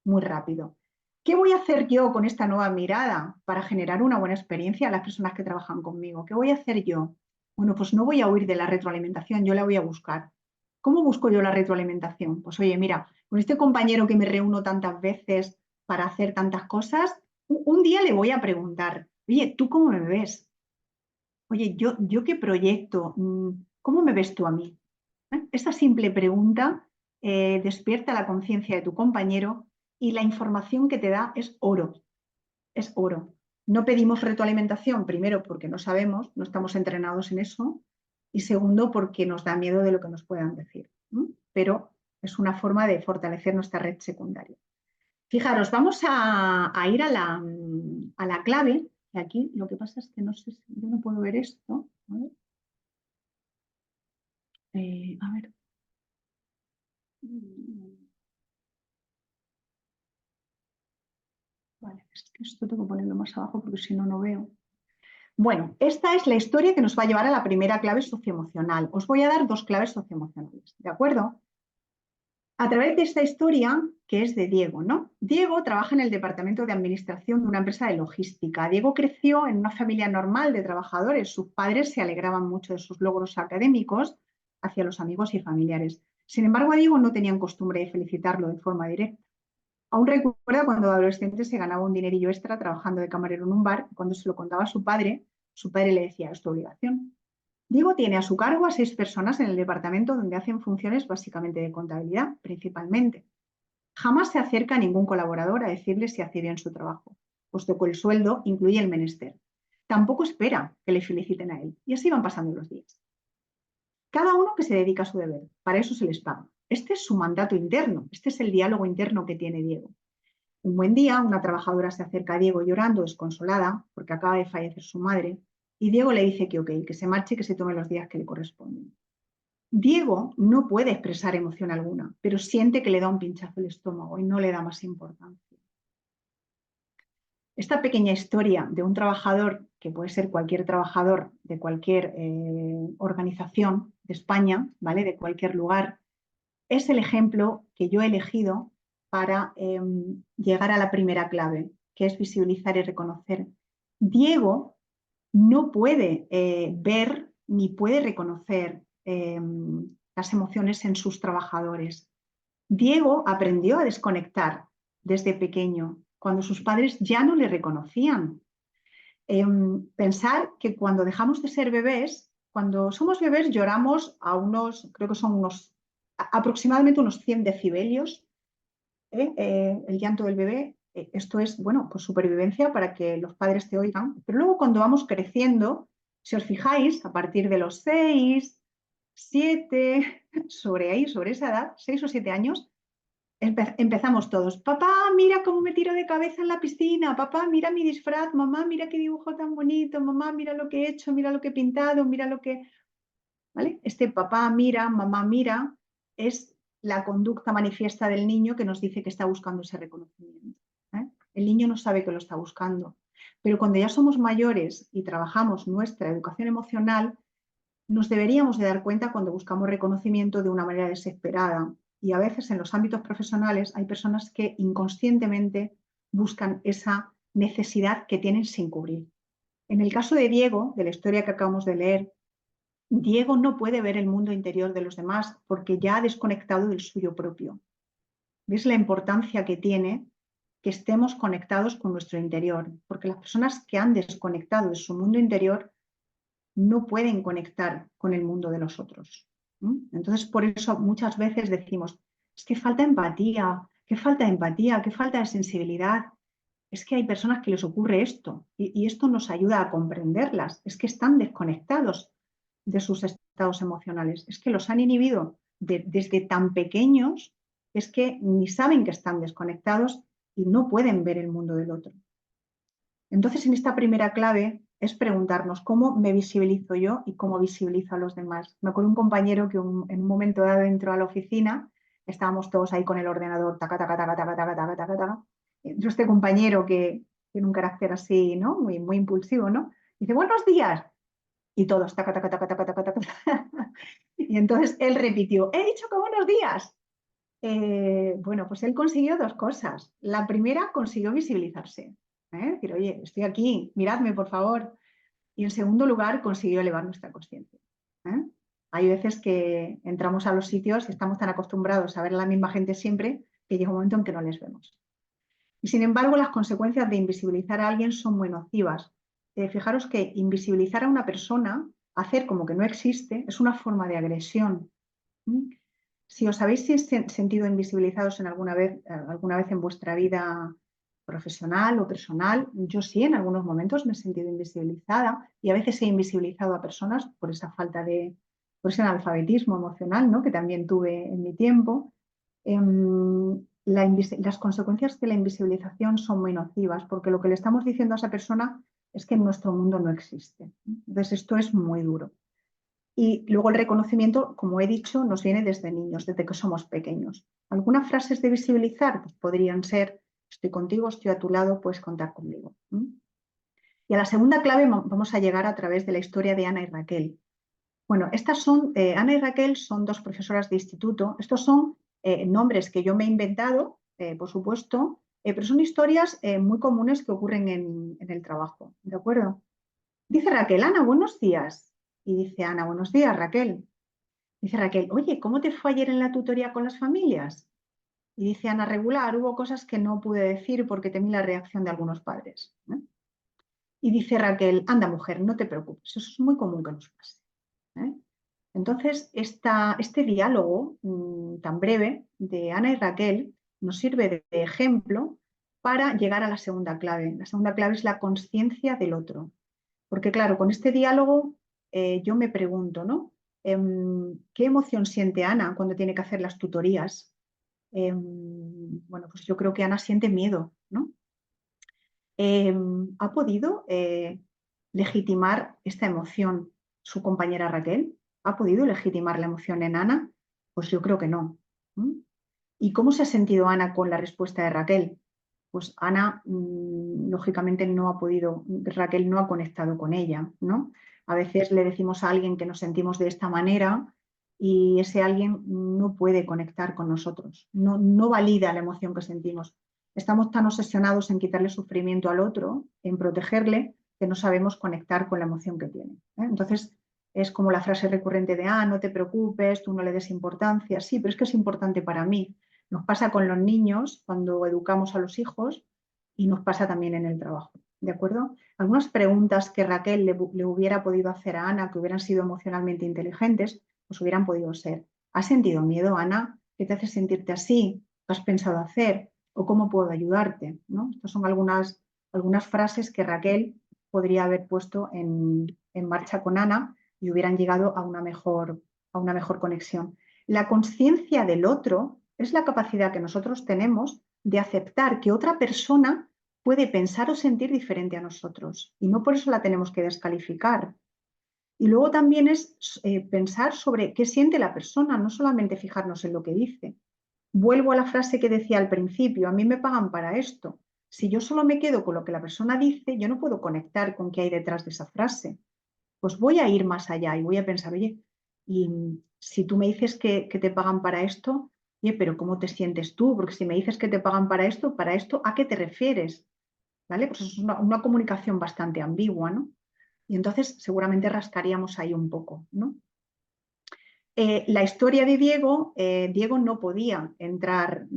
muy rápido. ¿Qué voy a hacer yo con esta nueva mirada para generar una buena experiencia a las personas que trabajan conmigo? ¿Qué voy a hacer yo? Bueno, pues no voy a huir de la retroalimentación, yo la voy a buscar. ¿Cómo busco yo la retroalimentación? Pues oye, mira, con este compañero que me reúno tantas veces para hacer tantas cosas, un día le voy a preguntar, oye, ¿tú cómo me ves? Oye, ¿yo qué proyecto? ¿Cómo me ves tú a mí? Esta simple pregunta despierta la conciencia de tu compañero y la información que te da es oro. Es oro. No pedimos retroalimentación, primero porque no sabemos, no estamos entrenados en eso, y segundo porque nos da miedo de lo que nos puedan decir. Pero es una forma de fortalecer nuestra red secundaria. Fijaros, vamos a ir a la clave, y aquí lo que pasa es que no sé si yo no puedo ver esto. A ver. A ver. Vale, es que esto tengo que ponerlo más abajo porque si no, no veo. Bueno, esta es la historia que nos va a llevar a la primera clave socioemocional. Os voy a dar 2 claves socioemocionales, ¿de acuerdo? A través de esta historia, que es de Diego, ¿no? Diego trabaja en el departamento de administración de una empresa de logística. Diego creció en una familia normal de trabajadores. Sus padres se alegraban mucho de sus logros académicos hacia los amigos y familiares. Sin embargo, a Diego no tenían costumbre de felicitarlo de forma directa. Aún recuerda cuando de adolescente se ganaba un dinerillo extra trabajando de camarero en un bar. Cuando se lo contaba a su padre le decía, es tu obligación. Diego tiene a su cargo a 6 personas en el departamento donde hacen funciones básicamente de contabilidad, principalmente. Jamás se acerca a ningún colaborador a decirle si hace bien su trabajo, puesto que el sueldo incluye el menester. Tampoco espera que le feliciten a él, y así van pasando los días. Cada uno que se dedica a su deber, para eso se les paga. Este es su mandato interno, este es el diálogo interno que tiene Diego. Un buen día, una trabajadora se acerca a Diego llorando, desconsolada, porque acaba de fallecer su madre, y Diego le dice que ok, que se marche y que se tome los días que le corresponden. Diego no puede expresar emoción alguna, pero siente que le da un pinchazo el estómago y no le da más importancia. Esta pequeña historia de un trabajador, que puede ser cualquier trabajador de cualquier organización de España, ¿vale? De cualquier lugar, es el ejemplo que yo he elegido para llegar a la primera clave, que es visibilizar y reconocer. Diego no puede ver ni puede reconocer las emociones en sus trabajadores. Diego aprendió a desconectar desde pequeño, cuando sus padres ya no le reconocían. Pensar que cuando dejamos de ser bebés, cuando somos bebés lloramos a unos, creo que son aproximadamente unos 100 decibelios, el llanto del bebé. Esto es, bueno, pues supervivencia para que los padres te oigan. Pero luego cuando vamos creciendo, si os fijáis, a partir de los 6, 7, sobre esa edad, 6 o 7 años, empezamos todos. Papá, mira cómo me tiro de cabeza en la piscina. Papá, mira mi disfraz. Mamá, mira qué dibujo tan bonito. Mamá, mira lo que he hecho, mira lo que he pintado, mira lo que... ¿Vale? Este papá mira, mamá mira, es la conducta manifiesta del niño que nos dice que está buscando ese reconocimiento. El niño no sabe que lo está buscando. Pero cuando ya somos mayores y trabajamos nuestra educación emocional, nos deberíamos de dar cuenta cuando buscamos reconocimiento de una manera desesperada. Y a veces en los ámbitos profesionales hay personas que inconscientemente buscan esa necesidad que tienen sin cubrir. En el caso de Diego, de la historia que acabamos de leer, Diego no puede ver el mundo interior de los demás porque ya ha desconectado del suyo propio. ¿Ves la importancia que tiene que estemos conectados con nuestro interior? Porque las personas que han desconectado de su mundo interior no pueden conectar con el mundo de los otros. Entonces, por eso muchas veces decimos, es que falta empatía, qué falta de empatía, qué falta de sensibilidad. Es que hay personas que les ocurre esto y esto nos ayuda a comprenderlas. Es que están desconectados de sus estados emocionales. Es que los han inhibido desde tan pequeños, es que ni saben que están desconectados y no pueden ver el mundo del otro. Entonces, en esta primera clave es preguntarnos cómo me visibilizo yo y cómo visibilizo a los demás. Me acuerdo un compañero que en un momento dado entró a la oficina, estábamos todos ahí con el ordenador, taca, taca, taca, taca, taca, taca, taca, taca. Entonces, este compañero que tiene un carácter así, ¿no? Muy, muy impulsivo, ¿no? Dice, buenos días. Y todos, taca, taca, taca, taca, taca, taca. Y entonces él repitió, he dicho que buenos días. Bueno, pues él consiguió 2 cosas. La primera, consiguió visibilizarse. Decir, oye, estoy aquí, miradme, por favor. Y en segundo lugar, consiguió elevar nuestra consciencia. Hay veces que entramos a los sitios y estamos tan acostumbrados a ver a la misma gente siempre que llega un momento en que no les vemos. Y sin embargo, las consecuencias de invisibilizar a alguien son muy nocivas. Fijaros que invisibilizar a una persona, hacer como que no existe, es una forma de agresión. Si os habéis sentido invisibilizados en alguna vez en vuestra vida profesional o personal, yo sí, en algunos momentos me he sentido invisibilizada y a veces he invisibilizado a personas por esa por ese analfabetismo emocional, ¿no?, que también tuve en mi tiempo. Las consecuencias de la invisibilización son muy nocivas porque lo que le estamos diciendo a esa persona es que en nuestro mundo no existe. Entonces esto es muy duro. Y luego el reconocimiento, como he dicho, nos viene desde niños, desde que somos pequeños. Algunas frases de visibilizar pues podrían ser: estoy contigo, estoy a tu lado, puedes contar conmigo. Y a la segunda clave vamos a llegar a través de la historia de Ana y Raquel. Bueno, Ana y Raquel son dos profesoras de instituto. Estos son nombres que yo me he inventado, por supuesto, pero son historias muy comunes que ocurren en el trabajo, ¿de acuerdo? Dice Raquel: Ana, buenos días. Y dice Ana: buenos días, Raquel. Dice Raquel: oye, ¿cómo te fue ayer en la tutoría con las familias? Y dice Ana: regular, hubo cosas que no pude decir porque temí la reacción de algunos padres. Y dice Raquel: anda, mujer, no te preocupes, eso es muy común que nos pase. Entonces, este diálogo tan breve de Ana y Raquel nos sirve de ejemplo para llegar a la segunda clave. La segunda clave es la consciencia del otro. Porque claro, con este diálogo yo me pregunto, ¿no? ¿Qué emoción siente Ana cuando tiene que hacer las tutorías? Bueno, pues yo creo que Ana siente miedo, ¿no? ¿Ha podido legitimar esta emoción su compañera Raquel? ¿Ha podido legitimar la emoción en Ana? Pues yo creo que no. ¿Y cómo se ha sentido Ana con la respuesta de Raquel? Pues Ana, lógicamente, no ha podido, Raquel no ha conectado con ella, ¿no? A veces le decimos a alguien que nos sentimos de esta manera y ese alguien no puede conectar con nosotros, no valida la emoción que sentimos. Estamos tan obsesionados en quitarle sufrimiento al otro, en protegerle, que no sabemos conectar con la emoción que tiene. Entonces, es como la frase recurrente de: no te preocupes, tú no le des importancia. Sí, pero es que es importante para mí. Nos pasa con los niños cuando educamos a los hijos y nos pasa también en el trabajo, ¿de acuerdo? Algunas preguntas que Raquel le hubiera podido hacer a Ana, que hubieran sido emocionalmente inteligentes, pues hubieran podido ser: ¿has sentido miedo, Ana? ¿Qué te hace sentirte así? ¿Qué has pensado hacer? ¿O cómo puedo ayudarte? ¿No? Estas son algunas frases que Raquel podría haber puesto en marcha con Ana y hubieran llegado a una mejor conexión. La conciencia del otro es la capacidad que nosotros tenemos de aceptar que otra persona puede pensar o sentir diferente a nosotros y no por eso la tenemos que descalificar. Y luego también es pensar sobre qué siente la persona, no solamente fijarnos en lo que dice. Vuelvo a la frase que decía al principio: a mí me pagan para esto. Si yo solo me quedo con lo que la persona dice, yo no puedo conectar con qué hay detrás de esa frase. Pues voy a ir más allá y voy a pensar: oye, y si tú me dices que te pagan para esto, oye, pero ¿cómo te sientes tú? Porque si me dices que te pagan para esto, ¿a qué te refieres? ¿Vale? Pues es una comunicación bastante ambigua, ¿no? Y entonces seguramente rascaríamos ahí un poco, ¿no? La historia de Diego, Diego no podía entrar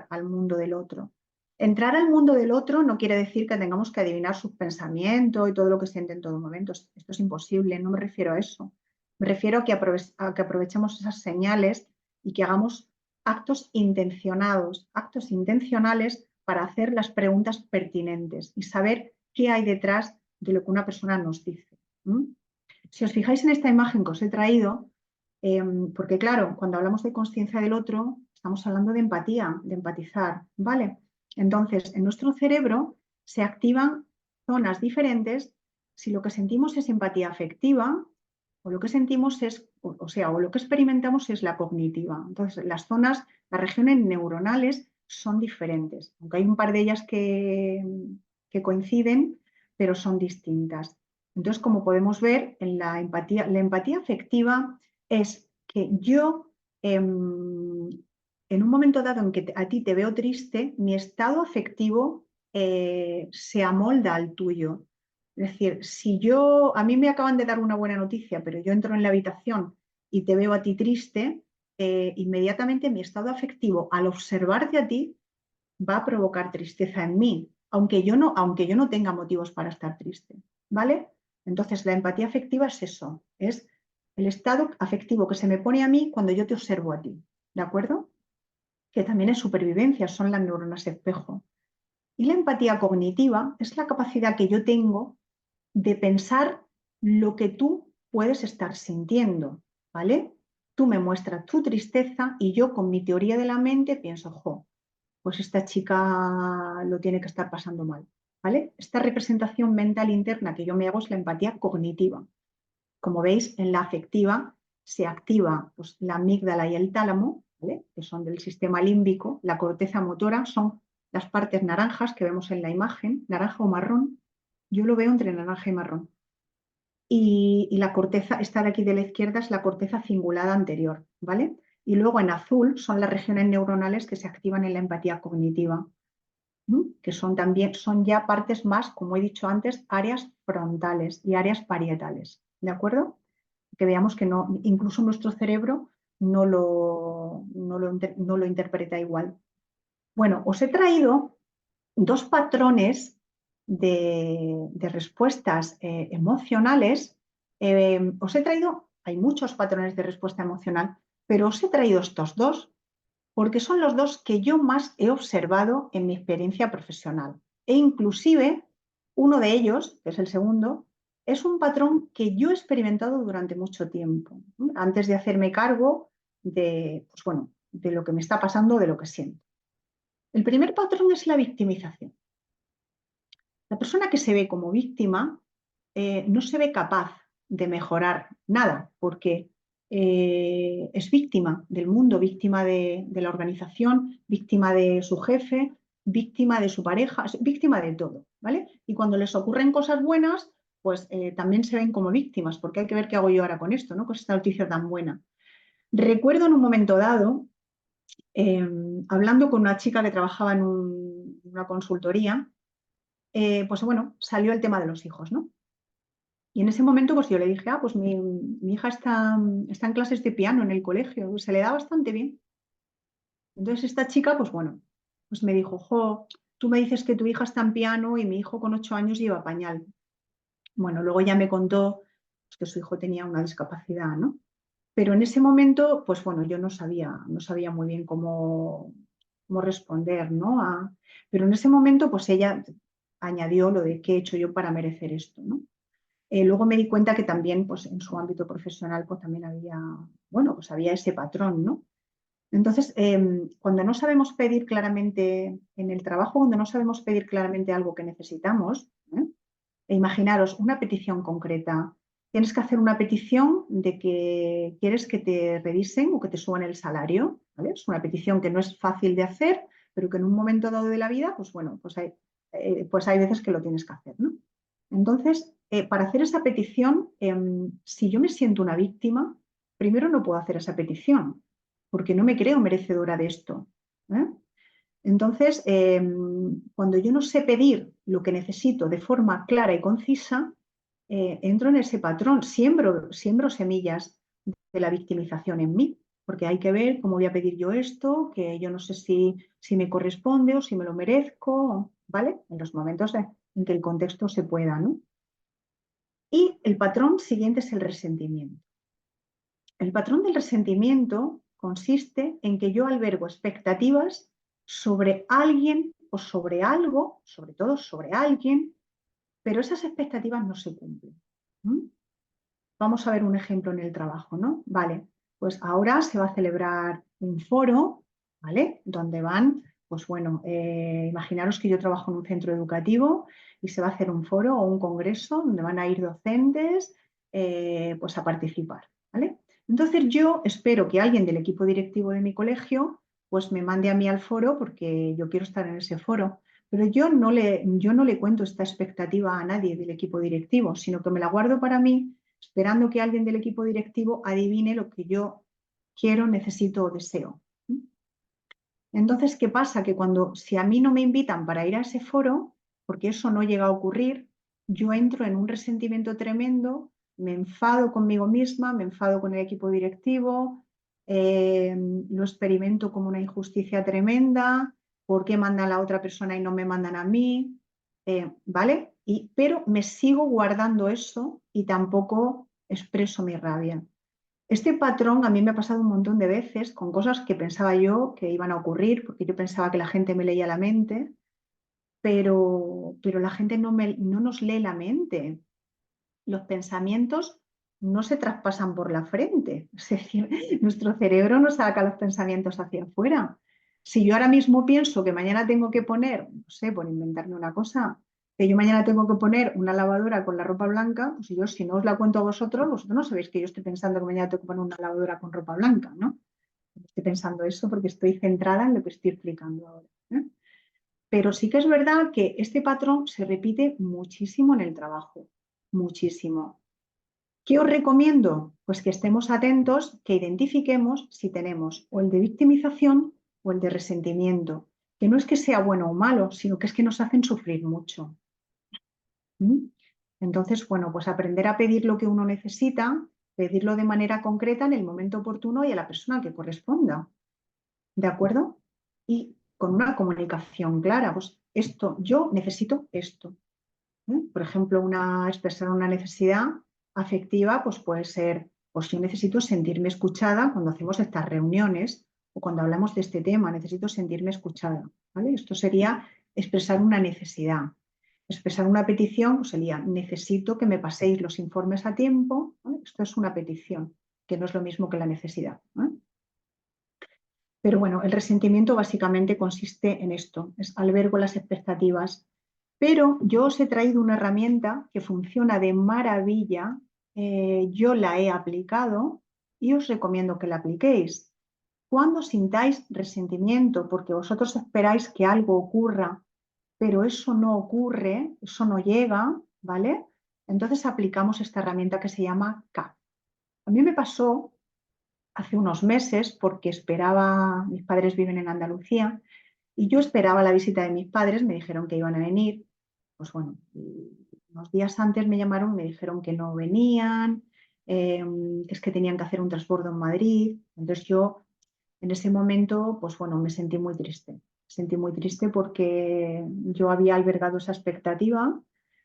al mundo del otro. Entrar al mundo del otro no quiere decir que tengamos que adivinar sus pensamientos y todo lo que siente en todo momento. Esto es imposible, no me refiero a eso. Me refiero a que aprovechemos esas señales y que hagamos actos intencionales para hacer las preguntas pertinentes y saber qué hay detrás de lo que una persona nos dice. Si os fijáis en esta imagen que os he traído, porque claro, cuando hablamos de conciencia del otro, estamos hablando de empatía, de empatizar, ¿vale? Entonces, en nuestro cerebro se activan zonas diferentes si lo que sentimos es empatía afectiva o lo que sentimos es, o lo que experimentamos es la cognitiva. Entonces, las regiones neuronales son diferentes, aunque hay un par de ellas que coinciden, pero son distintas. Entonces, como podemos ver, en la empatía afectiva es que yo, en un momento dado en que a ti te veo triste, mi estado afectivo se amolda al tuyo. Es decir, si a mí me acaban de dar una buena noticia, pero yo entro en la habitación y te veo a ti triste, inmediatamente mi estado afectivo, al observarte a ti, va a provocar tristeza en mí, aunque yo no tenga motivos para estar triste, ¿vale? Entonces, la empatía afectiva es eso, es el estado afectivo que se me pone a mí cuando yo te observo a ti, ¿de acuerdo? Que también es supervivencia, son las neuronas espejo. Y la empatía cognitiva es la capacidad que yo tengo de pensar lo que tú puedes estar sintiendo, ¿vale? Tú me muestras tu tristeza y yo con mi teoría de la mente pienso, jo, pues esta chica lo tiene que estar pasando mal, ¿vale? Esta representación mental interna que yo me hago es la empatía cognitiva. Como veis, en la afectiva se activa pues, la amígdala y el tálamo, ¿vale? Que son del sistema límbico, la corteza motora, son las partes naranjas que vemos en la imagen, naranja o marrón. Yo lo veo entre naranja y marrón. Y la corteza, esta de aquí de la izquierda es la corteza cingulada anterior, ¿vale? Y luego en azul son las regiones neuronales que se activan en la empatía cognitiva, que son también, son ya partes más, como he dicho antes, áreas frontales y áreas parietales, ¿de acuerdo? Que veamos que no, incluso nuestro cerebro no lo interpreta igual. Bueno, os he traído dos patrones de respuestas emocionales. Os he traído, hay muchos patrones de respuesta emocional, pero os he traído estos dos porque son los dos que yo más he observado en mi experiencia profesional. E inclusive uno de ellos, que es el segundo, es un patrón que yo he experimentado durante mucho tiempo, antes de hacerme cargo de, pues bueno, de lo que me está pasando, de lo que siento. El primer patrón es la victimización. La persona que se ve como víctima no se ve capaz de mejorar nada porque es víctima del mundo, víctima de la organización, víctima de su jefe, víctima de su pareja, víctima de todo, ¿vale? Y cuando les ocurren cosas buenas, pues también se ven como víctimas, porque hay que ver qué hago yo ahora con esto, ¿no? Con esta noticia tan buena. Recuerdo en un momento dado, hablando con una chica que trabajaba en una consultoría, pues bueno, salió el tema de los hijos, ¿no? Y en ese momento pues yo le dije, pues mi hija está en clases de piano en el colegio, se le da bastante bien. Entonces esta chica, pues bueno, pues me dijo, jo, tú me dices que tu hija está en piano y mi hijo con 8 años lleva pañal. Bueno, luego ya me contó pues, que su hijo tenía una discapacidad, ¿no? Pero en ese momento, pues bueno, yo no sabía muy bien cómo responder, ¿no? Pero en ese momento, pues ella añadió lo de qué he hecho yo para merecer esto, ¿no? Luego me di cuenta que también, pues en su ámbito profesional, pues también había, bueno, pues había ese patrón, ¿no? Entonces, cuando no sabemos pedir claramente en el trabajo, cuando no sabemos pedir claramente algo que necesitamos, imaginaros una petición concreta. Tienes que hacer una petición de que quieres que te revisen o que te suban el salario, ¿vale? Es una petición que no es fácil de hacer, pero que en un momento dado de la vida, pues bueno, pues hay veces que lo tienes que hacer, ¿no? Entonces, para hacer esa petición, si yo me siento una víctima, primero no puedo hacer esa petición, porque no me creo merecedora de esto. Entonces, cuando yo no sé pedir lo que necesito de forma clara y concisa, entro en ese patrón, siembro semillas de la victimización en mí, porque hay que ver cómo voy a pedir yo esto, que yo no sé si me corresponde o si me lo merezco, ¿vale? En los momentos en que el contexto se pueda, ¿no? Y el patrón siguiente es el resentimiento. El patrón del resentimiento consiste en que yo albergo expectativas sobre alguien o sobre algo, sobre todo sobre alguien, pero esas expectativas no se cumplen. Vamos a ver un ejemplo en el trabajo, ¿no? Vale, pues ahora se va a celebrar un foro, ¿vale? Donde van, pues bueno, imaginaros que yo trabajo en un centro educativo y se va a hacer un foro o un congreso donde van a ir docentes pues a participar, ¿vale? Entonces yo espero que alguien del equipo directivo de mi colegio pues me mande a mí al foro porque yo quiero estar en ese foro. Pero yo no le cuento esta expectativa a nadie del equipo directivo, sino que me la guardo para mí, esperando que alguien del equipo directivo adivine lo que yo quiero, necesito o deseo. Entonces, ¿qué pasa? Que si a mí no me invitan para ir a ese foro, porque eso no llega a ocurrir, yo entro en un resentimiento tremendo, me enfado conmigo misma, me enfado con el equipo directivo, lo experimento como una injusticia tremenda. ¿Por qué mandan a la otra persona y no me mandan a mí? ¿Vale? Pero me sigo guardando eso y tampoco expreso mi rabia. Este patrón a mí me ha pasado un montón de veces con cosas que pensaba yo que iban a ocurrir, porque yo pensaba que la gente me leía la mente, pero la gente no nos lee la mente. Los pensamientos no se traspasan por la frente, es decir, nuestro cerebro no saca los pensamientos hacia afuera. Si yo ahora mismo pienso que mañana tengo que poner, no sé, por inventarme una cosa, que yo mañana tengo que poner una lavadora con la ropa blanca, pues yo si no os la cuento a vosotros, vosotros no sabéis que yo estoy pensando que mañana tengo que poner una lavadora con ropa blanca, ¿no? Estoy pensando eso porque estoy centrada en lo que estoy explicando ahora, ¿eh? Pero sí que es verdad que este patrón se repite muchísimo en el trabajo, muchísimo. ¿Qué os recomiendo? Pues que estemos atentos, que identifiquemos si tenemos o el de victimización o el de resentimiento, que no es que sea bueno o malo, sino que es que nos hacen sufrir mucho. Entonces, bueno, pues aprender a pedir lo que uno necesita, pedirlo de manera concreta en el momento oportuno y a la persona que corresponda. ¿De acuerdo? Y con una comunicación clara, pues esto, yo necesito esto. Por ejemplo, expresar una necesidad afectiva, pues puede ser, pues yo necesito sentirme escuchada cuando hacemos estas reuniones o cuando hablamos de este tema, necesito sentirme escuchada, ¿vale? Esto sería expresar una necesidad. Expresar una petición, pues sería, necesito que me paséis los informes a tiempo, ¿vale? Esto es una petición, que no es lo mismo que la necesidad, ¿eh? Pero bueno, el resentimiento básicamente consiste en esto, es albergo las expectativas. Pero yo os he traído una herramienta que funciona de maravilla, yo la he aplicado y os recomiendo que la apliquéis. Cuando sintáis resentimiento porque vosotros esperáis que algo ocurra, pero eso no ocurre, eso no llega, ¿vale? Entonces aplicamos esta herramienta que se llama CAP. A mí me pasó hace unos meses porque esperaba, mis padres viven en Andalucía, y yo esperaba la visita de mis padres, me dijeron que iban a venir, pues bueno, unos días antes me llamaron, me dijeron que no venían, es que tenían que hacer un transbordo en Madrid, entonces yo en ese momento, pues bueno, me sentí muy triste porque yo había albergado esa expectativa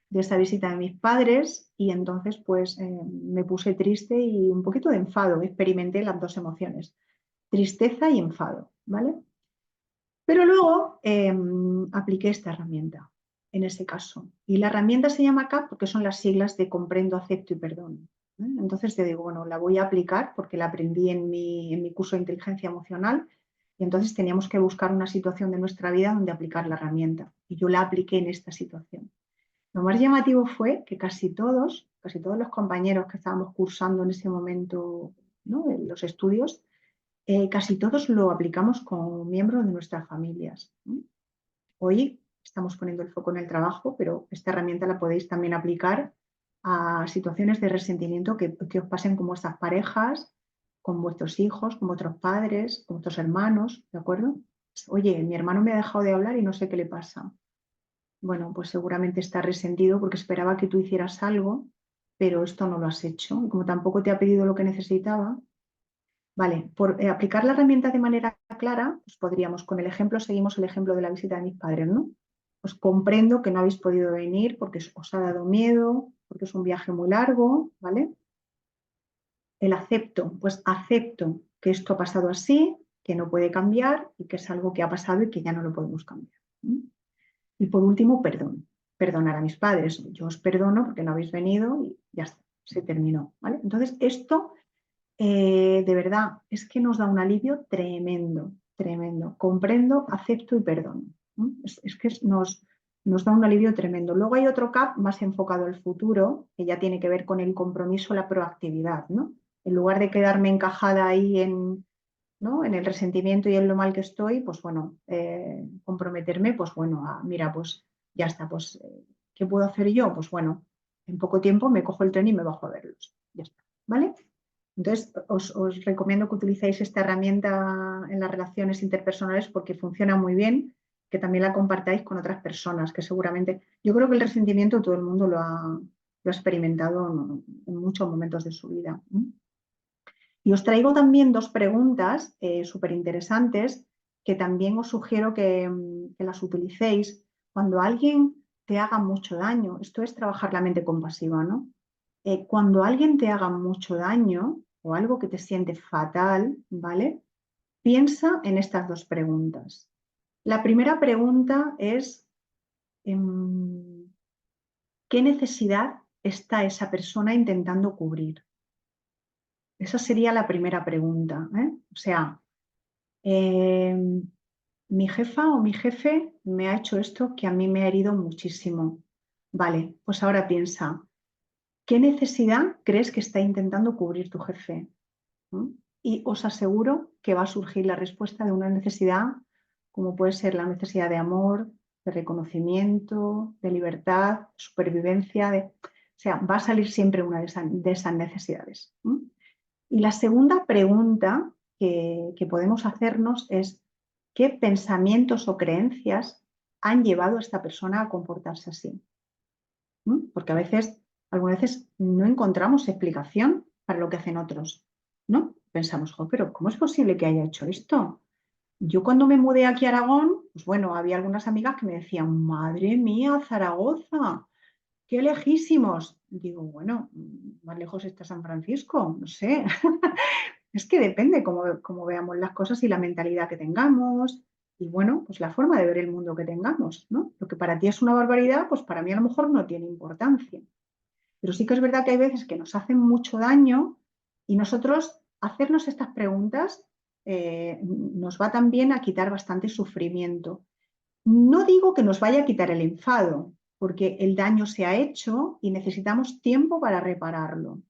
de esta visita de mis padres y entonces pues me puse triste y un poquito de enfado, experimenté las dos emociones, tristeza y enfado, ¿vale? Pero luego apliqué esta herramienta en ese caso. Y la herramienta se llama CAP porque son las siglas de comprendo, acepto y perdono, ¿eh? Entonces te digo, bueno, la voy a aplicar porque la aprendí en mi curso de inteligencia emocional y entonces teníamos que buscar una situación de nuestra vida donde aplicar la herramienta. Y yo la apliqué en esta situación. Lo más llamativo fue que casi todos los compañeros que estábamos cursando en ese momento, ¿no?, en los estudios, casi todos lo aplicamos con miembros de nuestras familias. Hoy estamos poniendo el foco en el trabajo, pero esta herramienta la podéis también aplicar a situaciones de resentimiento que os pasen con vuestras parejas, con vuestros hijos, con vuestros padres, con vuestros hermanos, ¿de acuerdo? Oye, mi hermano me ha dejado de hablar y no sé qué le pasa. Bueno, pues seguramente está resentido porque esperaba que tú hicieras algo, pero esto no lo has hecho. Y como tampoco te ha pedido lo que necesitaba, vale, por aplicar la herramienta de manera clara, pues podríamos, con el ejemplo, seguimos el ejemplo de la visita de mis padres, ¿no? Pues comprendo que no habéis podido venir porque os ha dado miedo, porque es un viaje muy largo, ¿vale? El acepto, pues acepto que esto ha pasado así, que no puede cambiar y que es algo que ha pasado y que ya no lo podemos cambiar, ¿sí? Y por último, perdón. Perdonar a mis padres. Yo os perdono porque no habéis venido y ya está, se terminó, ¿vale? Entonces, esto de verdad, es que nos da un alivio tremendo, tremendo. Comprendo, acepto y perdono. Es que nos da un alivio tremendo. Luego hay otro CAP más enfocado al futuro, que ya tiene que ver con el compromiso, la proactividad, ¿no? En lugar de quedarme encajada ahí ¿no?, en el resentimiento y en lo mal que estoy, pues bueno, comprometerme, pues bueno, mira, pues ya está, pues ¿qué puedo hacer yo? Pues bueno, en poco tiempo me cojo el tren y me bajo a verlos. Ya está, ¿vale? Entonces, os recomiendo que utilicéis esta herramienta en las relaciones interpersonales porque funciona muy bien, que también la compartáis con otras personas, que seguramente, yo creo que el resentimiento todo el mundo lo ha experimentado en muchos momentos de su vida. Y os traigo también dos preguntas súper interesantes que también os sugiero que las utilicéis cuando alguien te haga mucho daño. Esto es trabajar la mente compasiva, ¿no? Cuando alguien te haga mucho daño, o algo que te siente fatal, ¿vale? Piensa en estas dos preguntas. La primera pregunta es, ¿qué necesidad está esa persona intentando cubrir? Esa sería la primera pregunta, ¿eh? O sea, mi jefa o mi jefe me ha hecho esto que a mí me ha herido muchísimo. Vale, pues ahora piensa, ¿qué necesidad crees que está intentando cubrir tu jefe? ¿Mm? Y os aseguro que va a surgir la respuesta de una necesidad, como puede ser la necesidad de amor, de reconocimiento, de libertad, supervivencia, o sea, va a salir siempre una de esas necesidades. ¿Mm? Y la segunda pregunta que podemos hacernos es, ¿qué pensamientos o creencias han llevado a esta persona a comportarse así? ¿Mm? Porque algunas veces no encontramos explicación para lo que hacen otros, ¿no? Pensamos, jo, pero ¿cómo es posible que haya hecho esto? Yo cuando me mudé aquí a Aragón, pues bueno, había algunas amigas que me decían, madre mía, Zaragoza, qué lejísimos. Digo, bueno, más lejos está San Francisco, no sé. Es que depende cómo veamos las cosas y la mentalidad que tengamos y bueno, pues la forma de ver el mundo que tengamos, ¿no? Lo que para ti es una barbaridad, pues para mí a lo mejor no tiene importancia. Pero sí que es verdad que hay veces que nos hacen mucho daño y nosotros hacernos estas preguntas nos va también a quitar bastante sufrimiento. No digo que nos vaya a quitar el enfado, porque el daño se ha hecho y necesitamos tiempo para repararlo.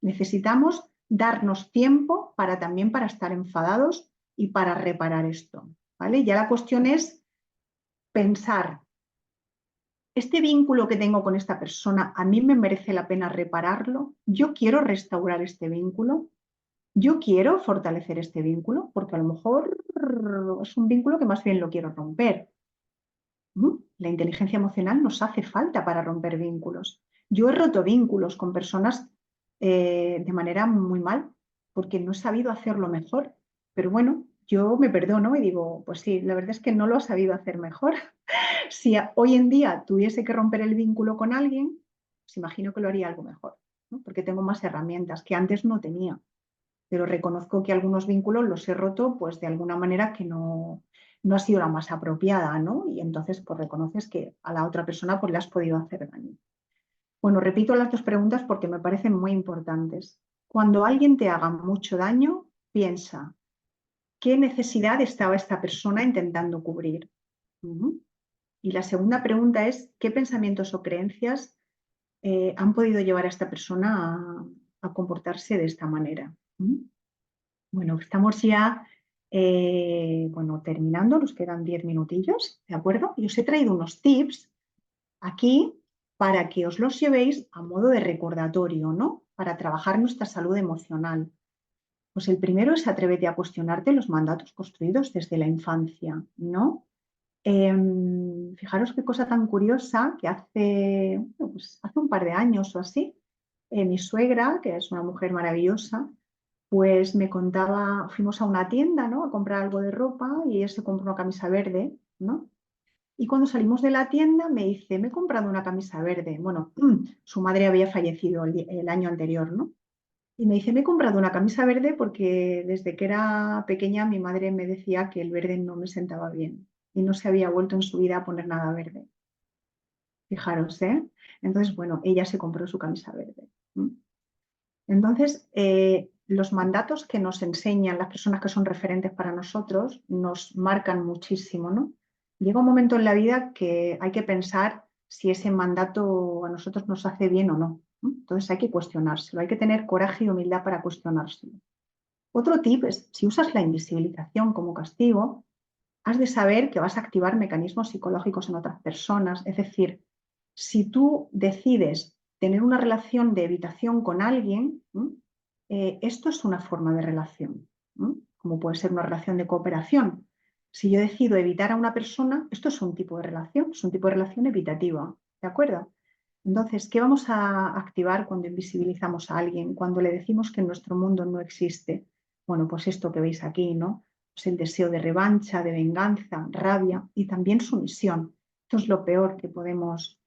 Necesitamos darnos tiempo también para estar enfadados y para reparar esto, ¿vale? Ya la cuestión es pensar, ¿este vínculo que tengo con esta persona a mí me merece la pena repararlo? ¿Yo quiero restaurar este vínculo? ¿Yo quiero fortalecer este vínculo? Porque a lo mejor es un vínculo que más bien lo quiero romper. La inteligencia emocional nos hace falta para romper vínculos. Yo he roto vínculos con personas de manera muy mal, porque no he sabido hacerlo mejor. Pero bueno, yo me perdono y digo, pues sí, la verdad es que no lo he sabido hacer mejor. Si hoy en día tuviese que romper el vínculo con alguien, pues imagino que lo haría algo mejor, ¿no? Porque tengo más herramientas que antes no tenía. Pero reconozco que algunos vínculos los he roto pues de alguna manera que no ha sido la más apropiada, ¿no? Y entonces pues reconoces que a la otra persona pues le has podido hacer daño. Bueno, repito las dos preguntas porque me parecen muy importantes. Cuando alguien te haga mucho daño, piensa, ¿qué necesidad estaba esta persona intentando cubrir? Y la segunda pregunta es, ¿qué pensamientos o creencias han podido llevar a esta persona a comportarse de esta manera? Bueno, estamos ya terminando, nos quedan 10 minutillos, ¿de acuerdo? Y os he traído unos tips aquí para que os los llevéis a modo de recordatorio, ¿no? Para trabajar nuestra salud emocional. Pues el primero es atrévete a cuestionarte los mandatos construidos desde la infancia, ¿no? Fijaros qué cosa tan curiosa que hace un par de años o así, mi suegra, que es una mujer maravillosa, pues me contaba, fuimos a una tienda, ¿no? A comprar algo de ropa y ella se compró una camisa verde, ¿no? Y cuando salimos de la tienda me dice, me he comprado una camisa verde. Bueno, su madre había fallecido el año anterior, ¿no? Y me dice, me he comprado una camisa verde porque desde que era pequeña mi madre me decía que el verde no me sentaba bien y no se había vuelto en su vida a poner nada verde. Fijaros, ¿eh? Entonces, bueno, ella se compró su camisa verde. Entonces, los mandatos que nos enseñan las personas que son referentes para nosotros nos marcan muchísimo, ¿no? Llega un momento en la vida que hay que pensar si ese mandato a nosotros nos hace bien o no, ¿no? Entonces hay que cuestionárselo, hay que tener coraje y humildad para cuestionárselo. Otro tip es, si usas la invisibilización como castigo, has de saber que vas a activar mecanismos psicológicos en otras personas. Es decir, si tú decides tener una relación de evitación con alguien, esto es una forma de relación, como puede ser una relación de cooperación. Si yo decido evitar a una persona, esto es un tipo de relación, es un tipo de relación evitativa, ¿de acuerdo? Entonces, ¿qué vamos a activar cuando invisibilizamos a alguien, cuando le decimos que en nuestro mundo no existe? Bueno, pues esto que veis aquí, ¿no? Pues el deseo de revancha, de venganza, rabia y también sumisión. Esto es lo peor que podemos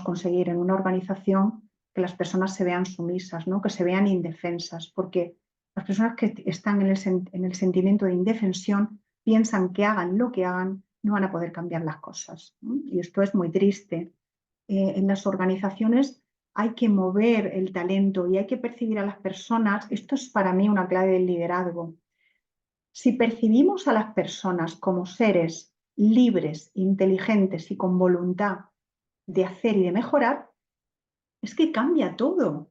conseguir en una organización que las personas se vean sumisas, ¿no? Que se vean indefensas, porque las personas que están en el sentimiento de indefensión piensan que hagan lo que hagan, no van a poder cambiar las cosas, ¿no? Y esto es muy triste. En las organizaciones hay que mover el talento y hay que percibir a las personas. Esto es para mí una clave del liderazgo. Si percibimos a las personas como seres libres, inteligentes y con voluntad de hacer y de mejorar, es que cambia todo.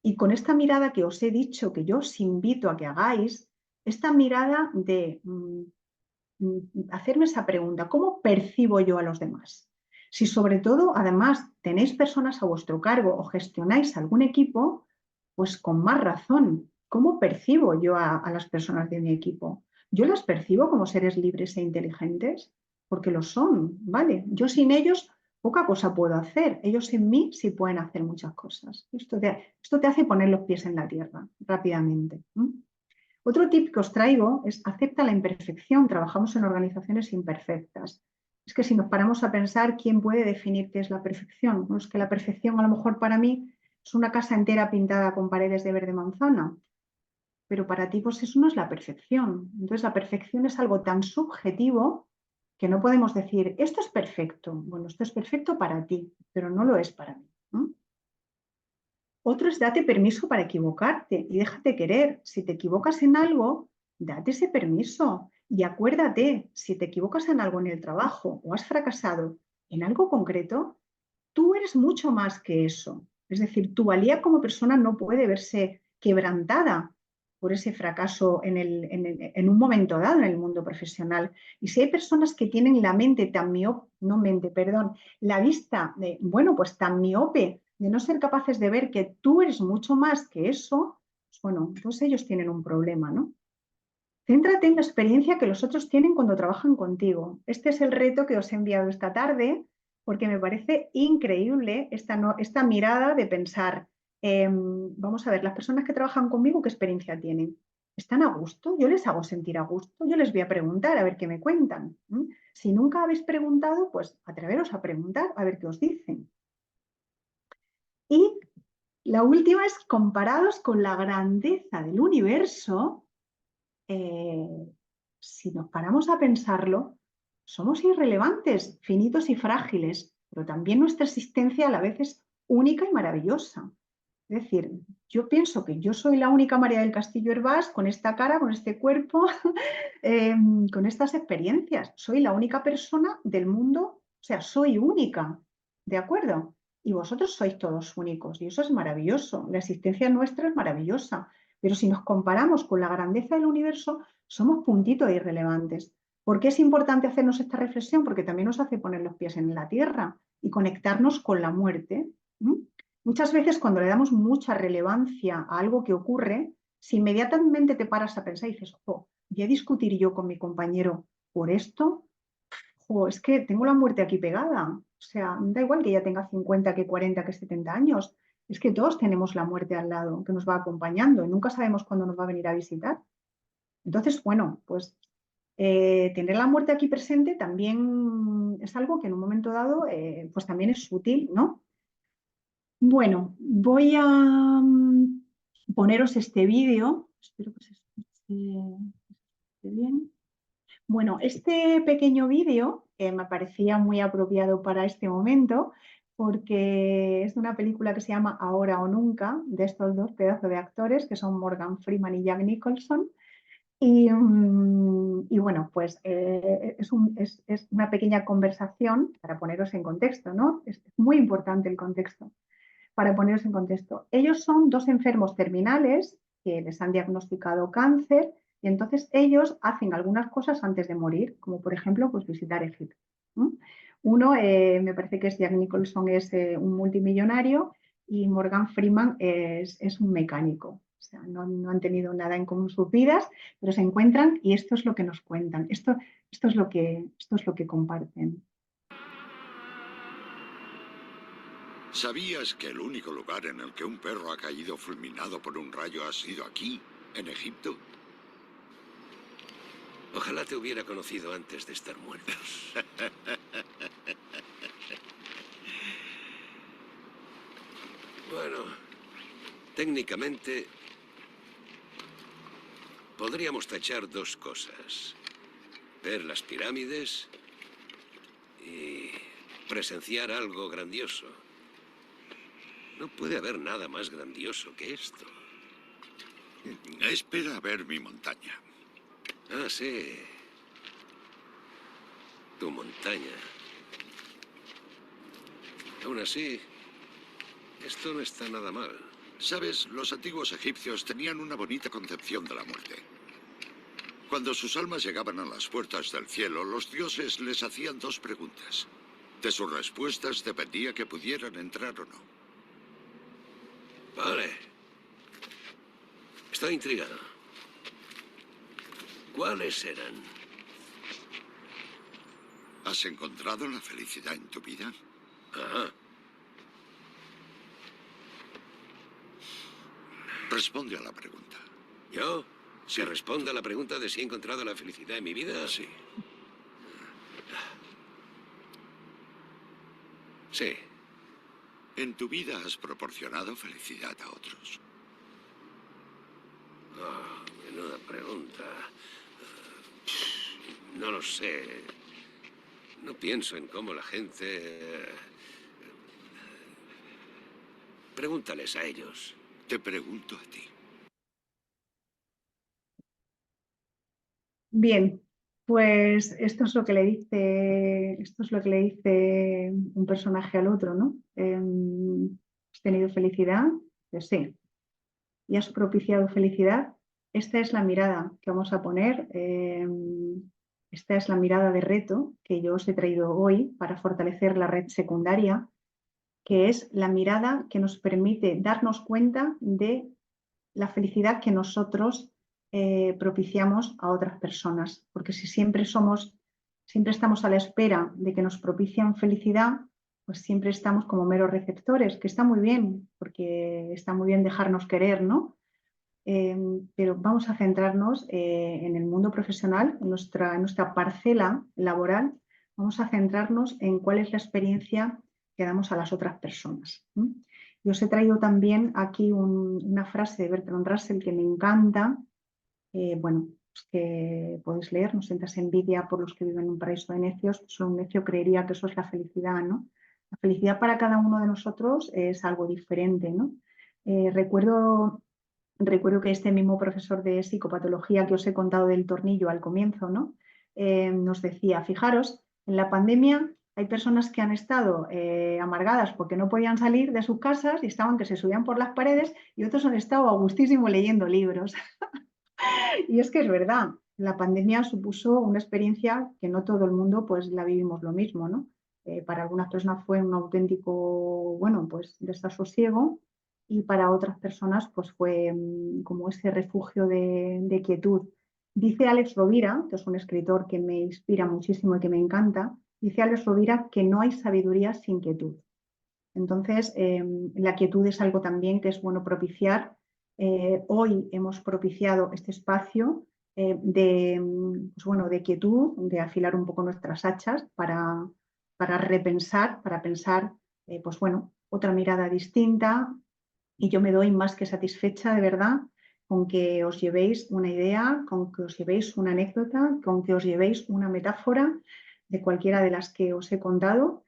Y con esta mirada que os he dicho, que yo os invito a que hagáis, esta mirada de hacerme esa pregunta, ¿cómo percibo yo a los demás? Si sobre todo, además, tenéis personas a vuestro cargo o gestionáis algún equipo, pues con más razón, ¿cómo percibo yo a las personas de mi equipo? Yo las percibo como seres libres e inteligentes, porque lo son, ¿vale? Yo sin ellos poca cosa puedo hacer. Ellos sin mí sí pueden hacer muchas cosas. Esto te hace poner los pies en la tierra rápidamente. Otro tip que os traigo es acepta la imperfección. Trabajamos en organizaciones imperfectas. Es que si nos paramos a pensar, ¿quién puede definir qué es la perfección? No es que la perfección a lo mejor para mí es una casa entera pintada con paredes de verde manzana, pero para ti pues eso no es la perfección. Entonces la perfección es algo tan subjetivo que no podemos decir, esto es perfecto. Bueno, esto es perfecto para ti, pero no lo es para mí, ¿no? Otro es date permiso para equivocarte y déjate querer. Si te equivocas en algo, date ese permiso y acuérdate, si te equivocas en algo en el trabajo o has fracasado en algo concreto, tú eres mucho más que eso. Es decir, tu valía como persona no puede verse quebrantada por ese fracaso en un momento dado en el mundo profesional. Y si hay personas que tienen la mente tan miope, no mente, perdón, la vista, bueno, pues tan miope, de no ser capaces de ver que tú eres mucho más que eso, pues bueno, pues ellos tienen un problema, ¿no? Céntrate en la experiencia que los otros tienen cuando trabajan contigo. Este es el reto que os he enviado esta tarde, porque me parece increíble esta mirada de pensar, vamos a ver, las personas que trabajan conmigo, ¿qué experiencia tienen? ¿Están a gusto? Yo les hago sentir a gusto, yo les voy a preguntar a ver qué me cuentan. Si nunca habéis preguntado, pues atreveros a preguntar a ver qué os dicen. Y la última es comparados con la grandeza del universo. Si nos paramos a pensarlo, somos irrelevantes, finitos y frágiles, pero también nuestra existencia a la vez es única y maravillosa. Es decir, yo pienso que yo soy la única María del Castillo Hervás con esta cara, con este cuerpo, con estas experiencias. Soy la única persona del mundo, o sea, soy única, ¿de acuerdo? Y vosotros sois todos únicos y eso es maravilloso. La existencia nuestra es maravillosa. Pero si nos comparamos con la grandeza del universo, somos puntitos de irrelevantes. ¿Por qué es importante hacernos esta reflexión? Porque también nos hace poner los pies en la tierra y conectarnos con la muerte. Muchas veces cuando le damos mucha relevancia a algo que ocurre, si inmediatamente te paras a pensar y dices, oh, voy a discutir yo con mi compañero por esto, oh, es que tengo la muerte aquí pegada. O sea, da igual que ella tenga 50, que 40, que 70 años. Es que todos tenemos la muerte al lado que nos va acompañando y nunca sabemos cuándo nos va a venir a visitar. Entonces, bueno, pues tener la muerte aquí presente también es algo que en un momento dado pues también es útil, ¿no? Bueno, voy a poneros este vídeo. Espero que se escuche bien. Bueno, este pequeño vídeo me parecía muy apropiado para este momento porque es de una película que se llama Ahora o Nunca, de estos dos pedazos de actores que son Morgan Freeman y Jack Nicholson. Y bueno, pues es una pequeña conversación para poneros en contexto, ¿no? Es muy importante el contexto. Para poneros en contexto, ellos son dos enfermos terminales que les han diagnosticado cáncer y entonces ellos hacen algunas cosas antes de morir, como por ejemplo pues visitar Egipto. Uno, me parece que es Jack Nicholson, es un multimillonario y Morgan Freeman es un mecánico. O sea, no han tenido nada en común sus vidas, pero se encuentran y esto es lo que nos cuentan, esto es lo que comparten. ¿Sabías que el único lugar en el que un perro ha caído fulminado por un rayo ha sido aquí, en Egipto? Ojalá te hubiera conocido antes de estar muertos. Bueno, técnicamente podríamos tachar dos cosas. Ver las pirámides y presenciar algo grandioso. No puede haber nada más grandioso que esto. Espera a ver mi montaña. Ah, sí. Tu montaña. Aún así, esto no está nada mal. Sabes, los antiguos egipcios tenían una bonita concepción de la muerte. Cuando sus almas llegaban a las puertas del cielo, los dioses les hacían dos preguntas. De sus respuestas dependía que pudieran entrar o no. Vale. Estoy intrigado. ¿Cuáles eran? ¿Has encontrado la felicidad en tu vida? Ajá. Responde a la pregunta. ¿Yo? Sí. ¿Que responda a la pregunta de si he encontrado la felicidad en mi vida? Sí. Sí. ¿En tu vida has proporcionado felicidad a otros? Oh, menuda pregunta. No lo sé. No pienso en cómo la gente... Pregúntales a ellos. Te pregunto a ti. Bien, pues esto es lo que le dice un personaje al otro, ¿no? ¿Has tenido felicidad? Pues sí. ¿Y has propiciado felicidad? Esta es la mirada que vamos a poner. Esta es la mirada de reto que yo os he traído hoy para fortalecer la red secundaria, que es la mirada que nos permite darnos cuenta de la felicidad que nosotros propiciamos a otras personas. Porque si siempre estamos a la espera de que nos propician felicidad, pues siempre estamos como meros receptores, que está muy bien, porque está muy bien dejarnos querer, ¿no? Pero vamos a centrarnos en el mundo profesional, en nuestra parcela laboral, vamos a centrarnos en cuál es la experiencia que damos a las otras personas. Yo os he traído también aquí una frase de Bertrand Russell que me encanta, bueno, pues que podéis leer, no sientas envidia por los que viven en un paraíso de necios, solo un necio creería que eso es la felicidad, ¿no? La felicidad para cada uno de nosotros es algo diferente, ¿no? Recuerdo que este mismo profesor de psicopatología que os he contado del tornillo al comienzo, ¿no? Nos decía, fijaros, en la pandemia hay personas que han estado amargadas porque no podían salir de sus casas y estaban que se subían por las paredes, y otros han estado a gustísimo leyendo libros. Y es que es verdad, la pandemia supuso una experiencia que no todo el mundo pues la vivimos lo mismo, ¿no? Para algunas personas fue un auténtico, bueno, pues desasosiego, y para otras personas pues fue como ese refugio de quietud. Dice Alex Rovira, que es un escritor que me inspira muchísimo y que me encanta, dice Alex Rovira que no hay sabiduría sin quietud. Entonces, la quietud es algo también que es bueno propiciar. Hoy hemos propiciado este espacio pues bueno, de quietud, de afilar un poco nuestras hachas para repensar, para pensar, pues bueno, otra mirada distinta. Y yo me doy más que satisfecha, de verdad, con que os llevéis una idea, con que os llevéis una anécdota, con que os llevéis una metáfora de cualquiera de las que os he contado,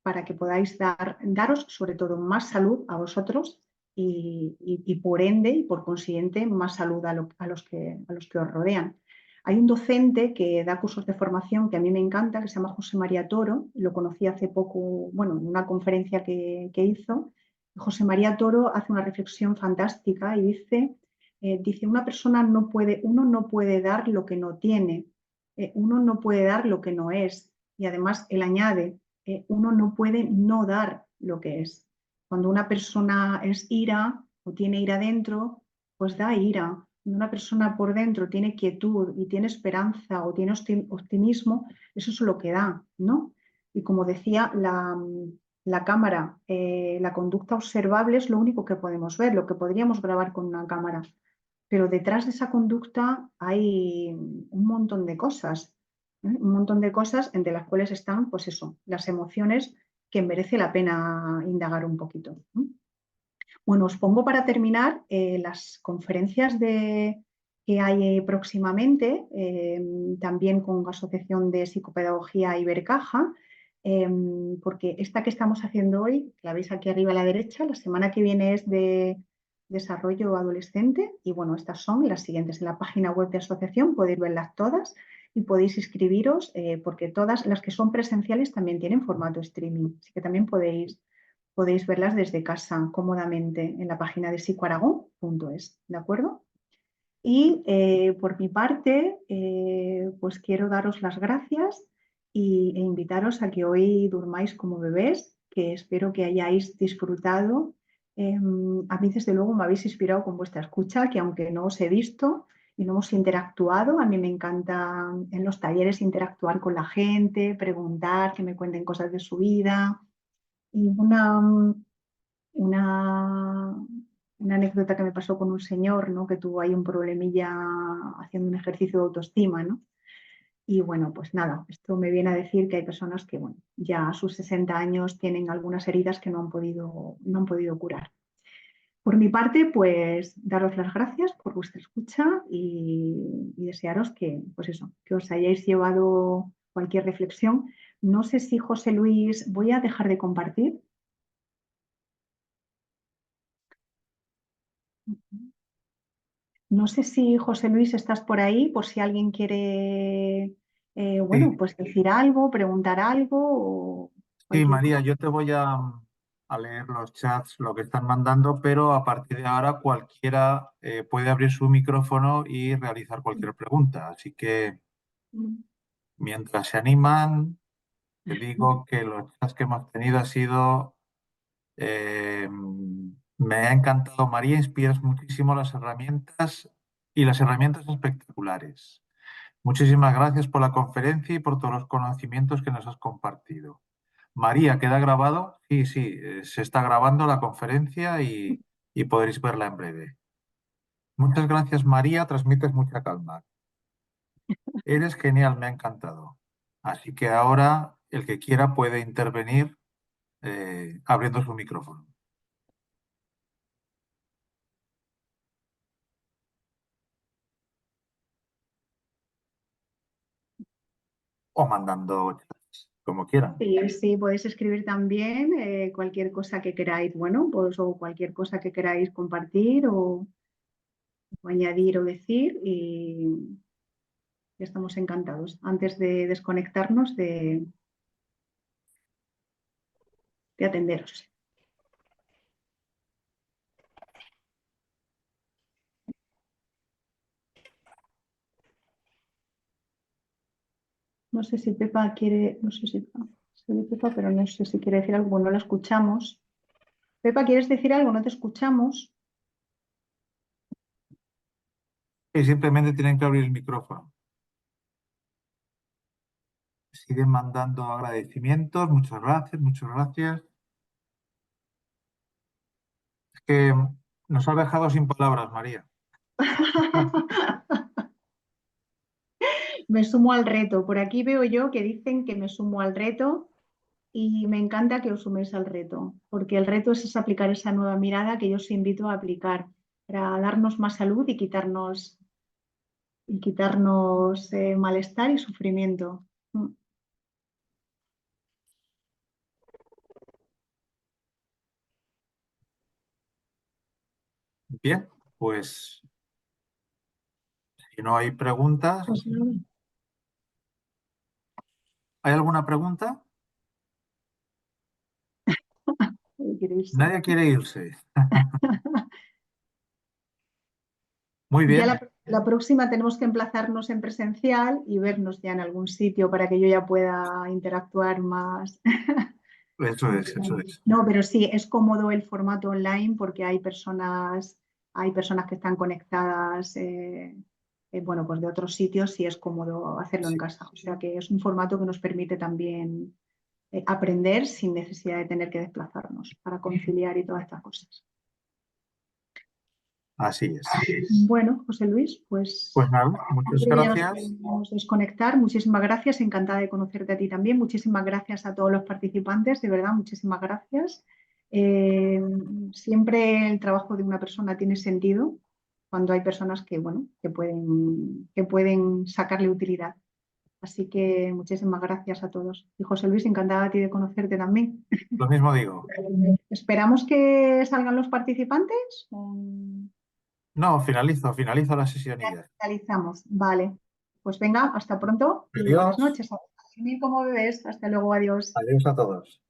para que podáis daros sobre todo más salud a vosotros y por ende y por consiguiente más salud a los que os rodean. Hay un docente que da cursos de formación que a mí me encanta, que se llama José María Toro, lo conocí hace poco, bueno, en una conferencia que hizo. José María Toro hace una reflexión fantástica y dice, uno no puede dar lo que no tiene, uno no puede dar lo que no es. Y además él añade, uno no puede no dar lo que es. Cuando una persona es ira o tiene ira dentro, pues da ira. Cuando una persona por dentro tiene quietud y tiene esperanza o tiene optimismo, eso es lo que da, ¿no? Y como decía la cámara, la conducta observable es lo único que podemos ver, lo que podríamos grabar con una cámara. Pero detrás de esa conducta hay un montón de cosas, ¿eh? Un montón de cosas entre las cuales están, pues eso, las emociones que merece la pena indagar un poquito. Bueno, os pongo para terminar las conferencias que hay próximamente, también con Asociación de Psicopedagogía Ibercaja, porque esta que estamos haciendo hoy, la veis aquí arriba a la derecha, la semana que viene es de desarrollo adolescente y bueno, estas son las siguientes. En la página web de asociación podéis verlas todas y podéis inscribiros porque todas las que son presenciales también tienen formato streaming, así que también podéis verlas desde casa cómodamente en la página de psicoaragón.es, ¿de acuerdo? Y por mi parte, pues quiero daros las gracias e invitaros a que hoy durmáis como bebés, que espero que hayáis disfrutado. A mí, desde luego, me habéis inspirado con vuestra escucha, que aunque no os he visto y no hemos interactuado, a mí me encanta en los talleres interactuar con la gente, preguntar, que me cuenten cosas de su vida. Y una anécdota que me pasó con un señor, ¿no? Que tuvo ahí un problemilla haciendo un ejercicio de autoestima, ¿no? Y bueno, pues nada, esto me viene a decir que hay personas que, bueno, ya a sus 60 años tienen algunas heridas que no han podido curar. Por mi parte, pues daros las gracias por vuestra escucha y desearos que, pues eso, que os hayáis llevado cualquier reflexión. No sé si José Luis, voy a dejar de compartir. No sé si José Luis estás por ahí, por si alguien quiere, bueno, Sí, pues decir algo, preguntar algo o sí, cualquier cosa. María, yo te voy a leer los chats, lo que están mandando, pero a partir de ahora cualquiera puede abrir su micrófono y realizar cualquier pregunta. Así que mientras se animan, te digo que los chats que hemos tenido ha sido... me ha encantado, María, inspiras muchísimo las herramientas y las herramientas espectaculares. Muchísimas gracias por la conferencia y por todos los conocimientos que nos has compartido. María, ¿queda grabado? Sí, sí, se está grabando la conferencia y podréis verla en breve. Muchas gracias, María, transmites mucha calma. Eres genial, me ha encantado. Así que ahora el que quiera puede intervenir abriendo su micrófono o mandando chats, como quieran. Sí, sí, podéis escribir también cualquier cosa que queráis, bueno, pues o cualquier cosa que queráis compartir o añadir o decir y estamos encantados. Antes de desconectarnos de atenderos. No sé si Pepa quiere, no sé si se ve Pepa, pero no sé si quiere decir algo, no la escuchamos. Pepa, ¿quieres decir algo? No te escuchamos. Y simplemente tienen que abrir el micrófono. Siguen mandando agradecimientos. Muchas gracias, muchas gracias. Es que nos ha dejado sin palabras, María. Me sumo al reto. Por aquí veo yo que dicen que me sumo al reto y me encanta que os suméis al reto, porque el reto es aplicar esa nueva mirada que yo os invito a aplicar para darnos más salud y quitarnos malestar y sufrimiento. Bien, pues si no hay preguntas, Pues nada, ¿hay alguna pregunta? ¿qué queréis? Nadie quiere irse. Muy Ya bien, la próxima tenemos que emplazarnos en presencial y vernos ya en algún sitio para que yo ya pueda interactuar más. eso es, eso es. No, pero sí, es cómodo el formato online porque hay personas que están conectadas, bueno, pues de otros sitios y es cómodo hacerlo en Sí. casa. O sea que es un formato que nos permite también aprender sin necesidad de tener que desplazarnos para conciliar y todas estas cosas. Así es. Bueno, José Luis, pues Pues nada, muchas creo que ya nos gracias. podemos desconectar. Muchísimas gracias, encantada de conocerte a ti también. Muchísimas gracias a todos los participantes, de verdad, muchísimas gracias. Siempre el trabajo de una persona tiene sentido cuando hay personas que, bueno, que pueden sacarle utilidad. Así que muchísimas gracias a todos. Y José Luis, encantada a ti de conocerte también. Lo mismo digo. Esperamos que salgan los participantes. No, finalizo la sesión y ya. Finalizamos. Vale. Pues venga, hasta pronto y Adiós. buenas noches. A dormir como bebés. Hasta luego, adiós. Adiós a todos.